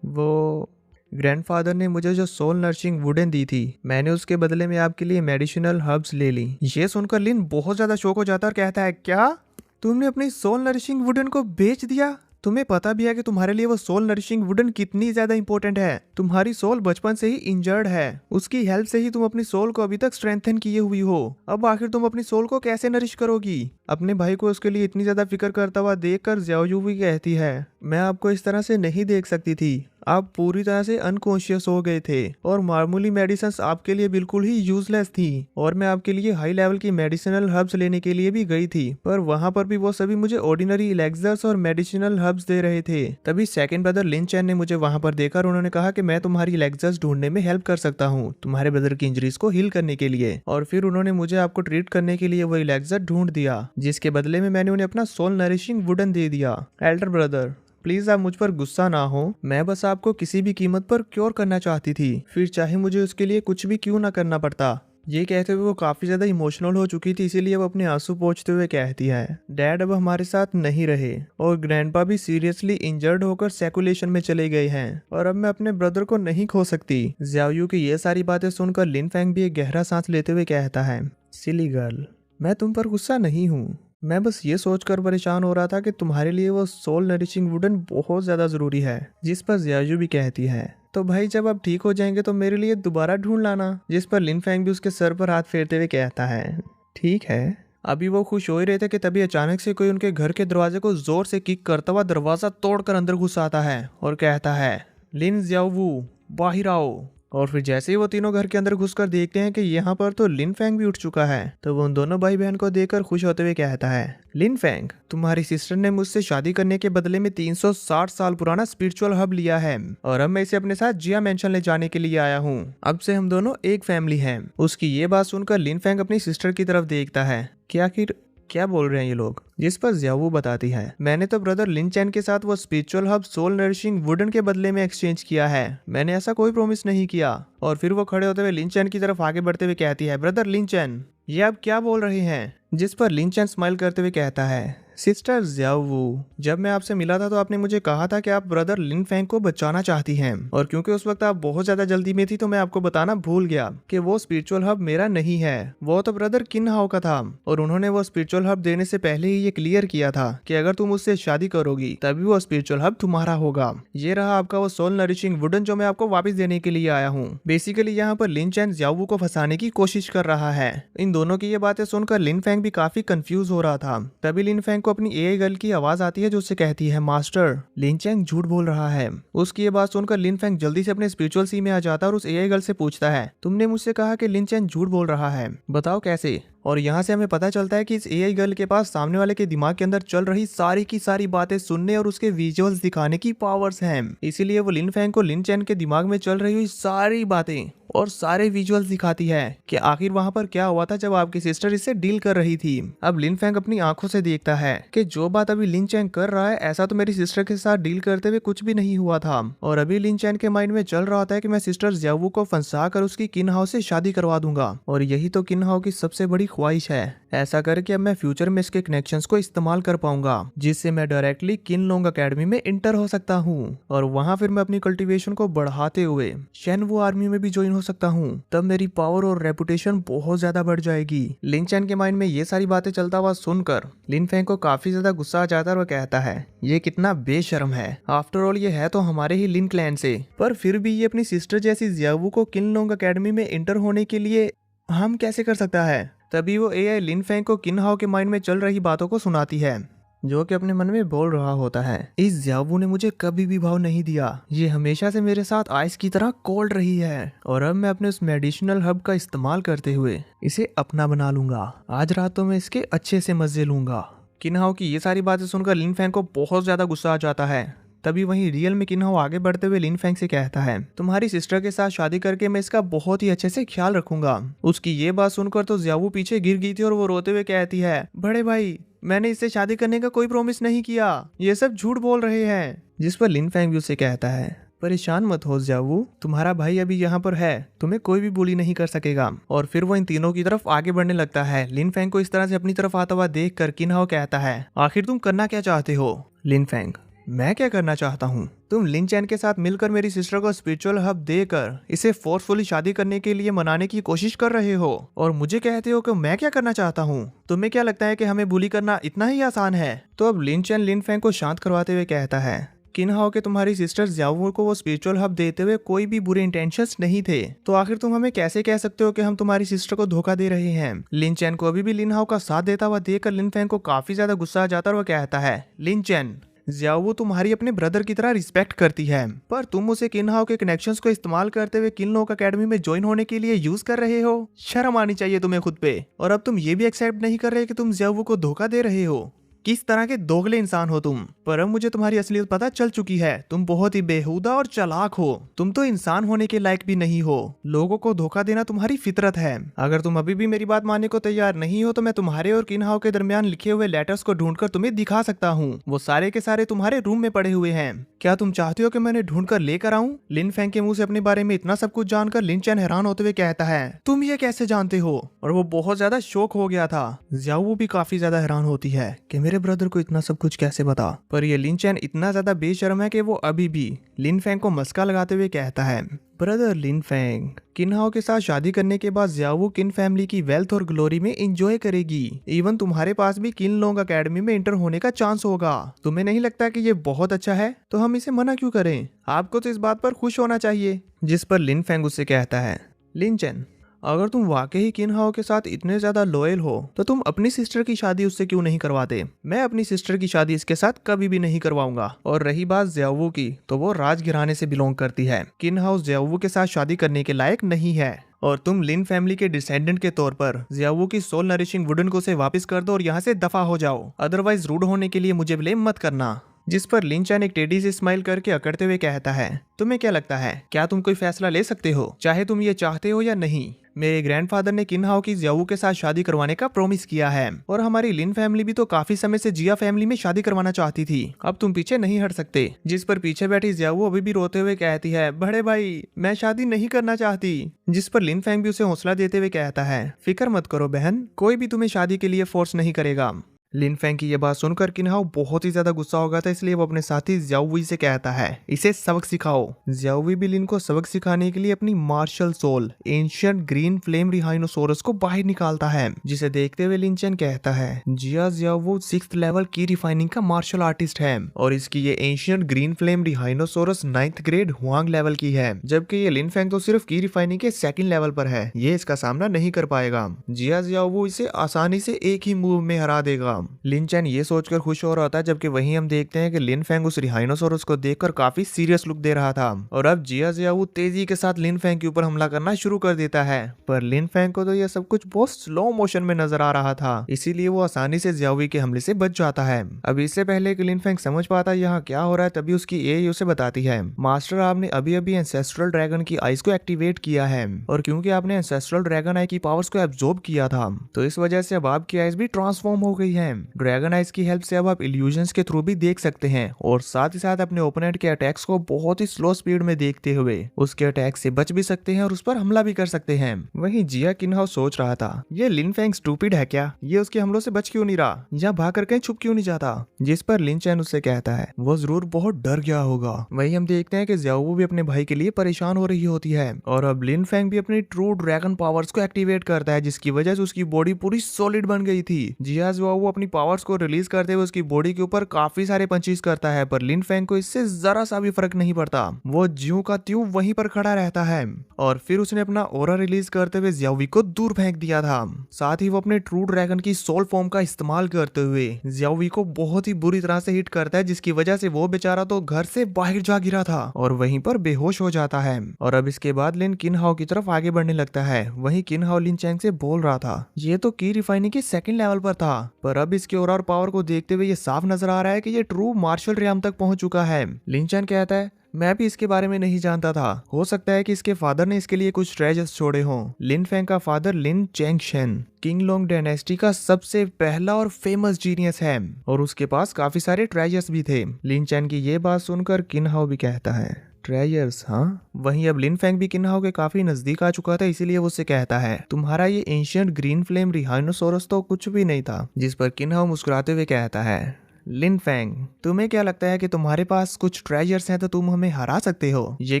वो ग्रैंडफादर ने मुझे जो सोल नर्सिंग वुडन दी थी, मैंने उसके बदले में आपके लिए मेडिसिनल हर्ब्स ले ली। ये सुनकर लिन बहुत ज्यादा शॉक हो जाता है और कहता है, क्या तुमने अपनी सोल नरिशिंग वुडन को बेच दिया? तुम्हें पता भी है कि तुम्हारे लिए वो सोल नरिशिंग वुडन कितनी ज्यादा इंपॉर्टेंट है। तुम्हारी सोल बचपन से ही इंजर्ड है, उसकी हेल्प से ही तुम अपनी सोल को अभी तक स्ट्रेंथन किए हुई हो। अब आखिर तुम अपनी सोल को कैसे नरिश करोगी? अपने भाई को उसके लिए इतनी ज्यादा फिक्र करता हुआ देखकर ज़ियाओयू भी कहती है, मैं आपको इस तरह से नहीं देख सकती थी, आप पूरी तरह से अनकॉन्शियस हो गए थे और मामूली मेडिसिन आपके लिए बिल्कुल ही यूजलेस थी और मैं आपके लिए हाई लेवल की मेडिसिनल हर्ब्स लेने के लिए भी गई थी, पर वहां पर भी वो सभी मुझे ऑर्डिनरी इलेक्सर्स और मेडिसिनल हर्ब्स दे रहे थे। तभी सेकंड ब्रदर लिन चैन ने मुझे वहां पर देखा और उन्होंने कहा कि मैं तुम्हारी इलेक्सर्स ढूंढने में हेल्प कर सकता हूँ तुम्हारे ब्रदर की इंजरीज को हील करने के लिए, और फिर उन्होंने मुझे आपको ट्रीट करने के लिए वो इलेक्सर ढूंढ दिया, जिसके बदले में मैंने उन्हें अपना सोल नरिशिंग वुडन दे दिया। एल्डर ब्रदर, प्लीज आप मुझ पर गुस्सा ना हो, मैं बस आपको किसी भी कीमत पर क्योर करना चाहती थी, फिर चाहे मुझे उसके लिए कुछ भी क्यों ना करना पड़ता। ये कहते हुए वो काफी ज्यादा इमोशनल हो चुकी थी, इसीलिए वो अपने आंसू पोंछते हुए कहती है, डैड अब हमारे साथ नहीं रहे और ग्रैंडपा भी सीरियसली इंजर्ड होकर सेकुलेशन में चले गए हैं और अब मैं अपने ब्रदर को नहीं खो सकती। ज़ियाओयू की ये सारी बातें सुनकर लिन फेंग भी एक गहरा सांस लेते हुए कहता है, सिली गर्ल, मैं तुम पर गुस्सा नहीं हूँ, मैं बस ये सोचकर परेशान हो रहा था कि तुम्हारे लिए वो सोल नरिशिंग वुडन बहुत ज्यादा जरूरी है। जिस पर ज़ियाओयू भी कहती है, तो भाई जब आप ठीक हो जाएंगे तो मेरे लिए दोबारा ढूंढ लाना। जिस पर लिन फेंग भी उसके सर पर हाथ फेरते हुए कहता है, ठीक है। अभी वो खुश हो ही रहे थे कि तभी अचानक से कोई उनके घर के दरवाजे को जोर से किक करता हुआ दरवाजा तोड़कर अंदर घुस आता है और कहता है, लिन ज़ियाओवू, बाहर आओ। और फिर जैसे ही वो तीनों घर के अंदर घुसकर देखते हैं कि यहाँ पर तो लिन फेंग भी उठ चुका है, तो वो उन दोनों भाई बहन को देखकर खुश होते हुए कहता है, लिन फेंग, तुम्हारी सिस्टर ने मुझसे शादी करने के बदले में 360 साल पुराना स्पिरिचुअल हब लिया है और अब मैं इसे अपने साथ जिया मेंशन ले जाने के लिए आया हूँ। अब से हम दोनों एक फैमिली हैं। उसकी ये बात सुनकर लिन फेंग अपनी सिस्टर की तरफ देखता है कि आखिर क्या बोल रहे हैं ये लोग? जिस पर जियावू बताती है, मैंने तो ब्रदर लिन चैन के साथ वो spiritual hub soul nourishing wooden के बदले में एक्सचेंज किया है। मैंने ऐसा कोई प्रॉमिस नहीं किया। और फिर वो खड़े होते हुए लिन चैन की तरफ आगे बढ़ते हुए कहती है, ब्रदर लिन चैन, ये आप क्या बोल रहे हैं? जिस पर लिन चैन स्माइल करते हुए कहता है, सिस्टर जियावू, जब मैं आपसे मिला था तो आपने मुझे कहा था कि आप ब्रदर लिन फेंग को बचाना चाहती हैं, और क्योंकि उस वक्त आप बहुत ज्यादा जल्दी में थी तो मैं आपको बताना भूल गया कि वो स्पिरिचुअल हब मेरा नहीं है, वो तो ब्रदर किन हाओ का था। और उन्होंने वो स्पिरिचुअल हब देने से पहले ही ये क्लियर किया था कि अगर तुम उससे शादी करोगी तभी वो स्पिरिचुअल हब तुम्हारा होगा। ये रहा आपका वो सोल नरिशिंग वुडन जो मैं आपको वापस देने के लिए आया हूँ। बेसिकली यहाँ पर लिन चैन जियावू को फंसाने की कोशिश कर रहा है। इन दोनों की ये बातें सुनकर लिन फेंग भी काफी कंफ्यूज हो रहा था। तभी लिन फेंग को अपनी एआई गर्ल की आवाज आती है जो उससे कहती है, मास्टर लिन चैंग झूठ बोल रहा है। उसकी ये बात सुनकर लिन फेंग जल्दी से अपने स्पिरिचुअल सी में आ जाता है और उस एआई गर्ल से पूछता है, तुमने मुझसे कहा कि लिन चैंग झूठ बोल रहा है, बताओ कैसे? और यहाँ से हमें पता चलता है कि इस एआई गर्ल के पास सामने वाले के दिमाग के अंदर चल रही सारी की सारी बातें सुनने और उसके विजुअल्स दिखाने की पावर्स हैं। इसीलिए वो लिन फेंग को लिन चैन के दिमाग में चल रही हुई सारी बातें और सारे विजुअल्स दिखाती है कि आखिर वहां पर क्या हुआ था जब आपकी सिस्टर इससे डील कर रही थी। अब लिन फेंग अपनी आंखों से देखता है कि जो बात अभी लिन चैन कर रहा है ऐसा तो मेरी सिस्टर के साथ डील करते हुए कुछ भी नहीं हुआ था। और अभी लिन चैन के माइंड में चल रहा था कि मैं सिस्टर जियावू को फंसा कर उसकी किन हाओ से शादी करवा दूंगा, और यही तो किन हाओ की सबसे बड़ी ख्वाहिश है। ऐसा करके अब मैं फ्यूचर में इसके कनेक्शंस को इस्तेमाल कर पाऊंगा जिससे मैं डायरेक्टली किन लोंग अकेडमी में इंटर हो सकता हूँ, और वहां फिर मैं अपनी कल्टीवेशन को बढ़ाते हुए शेनवू आर्मी में भी ज्वाइन हो सकता हूँ। तब मेरी पावर और रेपुटेशन बहुत ज्यादा बढ़ जाएगी। लिन चैन के माइंड में ये सारी बातें चलता हुआ सुनकर लिन फेंग को काफी ज्यादा गुस्सा आ जाता है और वह कहता है, ये कितना बेशर्म है, आफ्टर ऑल ये है तो हमारे ही लिन क्लैन से, पर फिर भी ये अपनी सिस्टर जैसी जियावू को किन लोंग अकेडमी में इंटर होने के लिए हम कैसे कर सकता है। तभी वो एआई लिन फेंग को किन हाओ के माइंड में चल रही बातों को सुनाती है, जो कि अपने मन में बोल रहा होता है, इस जियावू ने मुझे कभी भी भाव नहीं दिया, ये हमेशा से मेरे साथ आइस की तरह कोल्ड रही है, और अब मैं अपने उस मेडिसिनल हब का इस्तेमाल करते हुए इसे अपना बना लूंगा। आज रात तो मैं इसके अच्छे से मजे लूंगा। किन हाओ की ये सारी बातें सुनकर लिन फेंग को बहुत ज्यादा गुस्सा आ जाता है। तभी वहीं रियल में किन हाओ आगे बढ़ते हुए लिन फेंग से कहता है, तुम्हारी सिस्टर के साथ शादी करके मैं इसका बहुत ही अच्छे से ख्याल रखूंगा। उसकी ये बात सुनकर तो जियावू पीछे गिर गई थी और वो रोते हुए कहती है, बड़े भाई मैंने इससे शादी करने का कोई प्रॉमिस नहीं किया, ये सब झूठ बोल रहे हैं। जिस पर लिन फेंग भी उसे कहता है, परेशान मत हो जियावू, तुम्हारा भाई अभी यहाँ पर है, तुम्हें कोई भी बुली नहीं कर सकेगा। और फिर वो इन तीनों की तरफ आगे बढ़ने लगता है। लिन फेंग को इस तरह से अपनी तरफ आता हुआ देख कर किन हाओ कहता है, आखिर तुम करना क्या चाहते हो? लिन फेंग, मैं क्या करना चाहता हूँ? तुम लिन चैन के साथ मिलकर मेरी सिस्टर को स्पिरिचुअल हब देकर इसे फोर्सफुली शादी करने के लिए मनाने की कोशिश कर रहे हो, और मुझे कहते हो कि मैं क्या करना चाहता हूँ? तुम्हें क्या लगता है कि हमें बुली करना इतना ही आसान है? तो अब लिन चैन लिन फेंग को शांत करवाते हुए कहता है, किन हाओ के तुम्हारी सिस्टर जियावू को वो स्पिरिचुअल हब देते हुए कोई भी बुरे इंटेंशंस नहीं थे, तो आखिर तुम हमें कैसे कह सकते हो कि हम तुम्हारी सिस्टर को धोखा दे रहे हैं? लिन चैन को अभी भी लिन हाओ का साथ देता हुआ देखकर लिन फेंग को काफी ज्यादा गुस्सा आ जाता है और वो कहता है, लिन चैन, जियावू तुम्हारी अपने ब्रदर की तरह रिस्पेक्ट करती है, पर तुम उसे किन हाओ के कनेक्शंस को इस्तेमाल करते हुए किन लोग अकेडमी में ज्वाइन होने के लिए यूज कर रहे हो। शर्म आनी चाहिए तुम्हें खुद पे। और अब तुम ये भी एक्सेप्ट नहीं कर रहे कि तुम जियावू को धोखा दे रहे हो। किस तरह के दोगले इंसान हो तुम। पर अब मुझे तुम्हारी असलियत पता चल चुकी है, तुम बहुत ही बेहुदा और चालाक हो। तुम तो इंसान होने के लायक भी नहीं हो। लोगों को धोखा देना तुम्हारी फितरत है। अगर तुम अभी भी मेरी बात मानने को तैयार नहीं हो तो मैं तुम्हारे और किन हाओ के दरमियान लिखे हुए लेटर्स को ढूंढकर तुम्हें दिखा सकता हूँ। वो सारे के सारे तुम्हारे रूम में पड़े हुए हैं। क्या तुम चाहते हो कि मैंने ढूंढ कर लेकर आऊं? लिन फेंग के मुंह से अपने बारे में इतना सब कुछ जानकर लिन चैन हैरान होते हुए कहता है, तुम ये कैसे जानते हो? और वो बहुत ज्यादा शौक हो गया था। जियावू भी काफी ज्यादा हैरान होती है कि मेरे ब्रदर को इतना सब कुछ कैसे पता। पर ये लिन चैन इतना ज्यादा बेशर्म है कि वो अभी भी लिन फेंग को मस्का लगाते हुए कहता है, ब्रदर लिन फेंग, किन हाओ के साथ शादी करने के बाद जियावू किन फैमिली की वेल्थ और ग्लोरी में एंजॉय करेगी। इवन तुम्हारे पास भी किन लोंग अकेडमी में इंटर होने का चांस होगा। तुम्हें नहीं लगता कि ये बहुत अच्छा है? तो हम इसे मना क्यों करें? आपको तो इस बात पर खुश होना चाहिए। जिस पर लिन फेंग उससे कहता है, लिन चैन, अगर तुम वाकई किन हाओ के साथ इतने ज्यादा लॉयल हो तो तुम अपनी सिस्टर की शादी उससे क्यों नहीं करवाते? मैं अपनी सिस्टर की शादी इसके साथ कभी भी नहीं करवाऊंगा। और रही बात जियावू की, तो वो राजघराने से बिलोंग करती है। किन हाओ जियावू के साथ शादी करने के लायक नहीं है। और तुम लिन फैमिली के डिसेंडेंट के तौर पर जियावू की सोल नरिशिंग वुडन को से वापस कर दो और यहाँ से दफा हो जाओ। अदरवाइज रूड होने के लिए मुझे ब्लेम मत करना। जिस पर लिन चैन एक टेढ़ी से स्माइल करके अकड़ते हुए कहता है, तुम्हें क्या लगता है, क्या तुम कोई फैसला ले सकते हो, चाहे तुम ये चाहते हो या नहीं। मेरे ग्रैंडफादर ने किन्हाओ की जियाऊ के साथ शादी करवाने का प्रॉमिस किया है और हमारी लिन फैमिली भी तो काफी समय से जिया फैमिली में शादी करवाना चाहती थी। अब तुम पीछे नहीं हट सकते। जिस पर पीछे बैठी जियाऊ अभी भी रोते हुए कहती है, बड़े भाई मैं शादी नहीं करना चाहती। जिस पर लिन फैंग भी उसे हौसला देते हुए कहता है, फिक्र मत करो बहन, कोई भी तुम्हें शादी के लिए फोर्स नहीं करेगा। लिन फैंग की यह बात सुनकर किन्हाओ बहुत ही ज्यादा गुस्सा हो गया था, इसलिए वो अपने साथी जियाओवी से कहता है, इसे सबक सिखाओ। जियाओवी भी लिन को सबक सिखाने के लिए अपनी martial soul ancient green flame rhinoceros को बाहर निकालता है, जिसे देखते हुए लिन चैन कहता है, जिया जियाओ 6th लेवल की रिफाइनिंग का मार्शल आर्टिस्ट है और इसकी ये ancient green flame rhinoceros 9th grade Huang level की है, जबकि ये लिन फैंग तो सिर्फ की रिफाइनिंग के 2nd लेवल पर है। ये इसका सामना नहीं कर पाएगा। जिया जियाओ इसे आसानी से एक ही मूव में हरा देगा। लिन चैन ये सोचकर खुश हो रहा था, जबकि वहीं हम देखते हैं कि लिन फैंग उस रिहाइनोसोरस को देखकर काफी सीरियस लुक दे रहा था और अब जिया जियाओ तेजी के साथ लिन फैंग के ऊपर हमला करना शुरू कर देता है। पर लिन फैंग को तो यह सब कुछ बहुत स्लो मोशन में नजर आ रहा था, इसीलिए वो आसानी से जियाओवी के हमले से बच जाता है। अब इससे पहले कि लिन फैंग समझ पाता यहाँ क्या हो रहा है, तभी उसकी एआई उसे बताती है, मास्टर आपने अभी अभी एंसेस्ट्रल ड्रैगन की आइज को एक्टिवेट किया है और क्योंकि आपने एंसेस्ट्रल ड्रैगन आई की पावर्स को एब्जॉर्ब किया था, तो इस वजह से अब आपकी आइज भी ट्रांसफॉर्म हो गई है। ड्रैगन आइज की हेल्प से अब आप इल्यूजन्स के थ्रू भी देख सकते हैं और साथ ही साथ अपने ओपोनेंट के अटैक्स को बहुत ही स्लो स्पीड में देखते हुए उसके अटैक से बच भी सकते हैं और उस पर हमला भी कर सकते हैं। वहीं जिया किन्हाओ सोच रहा था, ये लिन फैंग स्टूपिड है क्या, ये उसके हमलों से बच क्यों नहीं रहा या भाग कर कहीं छुप क्यों नहीं जाता। जिस पर लिन चैन उससे कहता है, वो जरूर बहुत डर गया होगा। वहीं हम देखते हैं कि जियाओ भी अपने भाई के लिए परेशान हो रही होती है और अब लिन फैंग भी अपनी ट्रू ड्रैगन पावर्स को एक्टिवेट करता है, जिसकी वजह से उसकी बॉडी पूरी सॉलिड बन गई थी। जिया जियाओ अपनी पावर्स को रिलीज करते हुए उसकी बॉडी के ऊपर काफी सारे पंचेस करता है, पर लिन फैंग को इससे जरा सा भी फर्क नहीं पड़ता। वो ज्यों का त्यों वहीं पर खड़ा रहता है और फिर उसने अपना ऑरा रिलीज करते हुए जियाओवी को दूर फेंक दिया था। साथ ही वो अपने ट्रू ड्रैगन की सोल फॉर्म का इस्तेमाल करते हुए जियाओवी को बहुत ही बुरी तरह से हिट करता है, जिसकी वजह से वो बेचारा तो घर से बाहर जा गिरा था और वहीं पर बेहोश हो जाता है। और अब इसके बाद लिन किन्हाओ की तरफ आगे बढ़ने लगता है। वहीं किन्हाओ लिन चैंग से बोल रहा था, ये तो की रिफाइनिंग के 2nd लेवल पर था, पर अब इसके ऑरा और पावर को देखते हुए ये साफ नजर आ रहा है कि ये ट्रू मार्शल रियाम तक पहुंच चुका है। लिन चैन कहता है, मैं भी इसके बारे में नहीं जानता था, हो सकता है कि इसके फादर ने इसके लिए कुछ ट्रेजर्स छोड़े हों। लिन फैंग का फादर लिन चैंग शेन किंग लोंग डायनेस्टी का सबसे पहला और फेमस जीनियस है और उसके पास काफी सारे ट्रेजर्स भी थे। लिन चैन की ये बात सुनकर किन्हाओ भी कहता है, ट्रेजर्स हाँ। वहीं अब लिन फैंग भी किन्हाओ के काफी नजदीक आ चुका था, इसीलिए वो उससे कहता है, तुम्हारा ये एंशिएंट ग्रीन फ्लेम रिहाइनोसोरस तो कुछ भी नहीं था। जिस पर किन्हाओ मुस्कुराते हुए कहता है, लिन फैंग तुम्हें क्या लगता है कि तुम्हारे पास कुछ ट्रेजर्स हैं तो तुम हमें हरा सकते हो। ये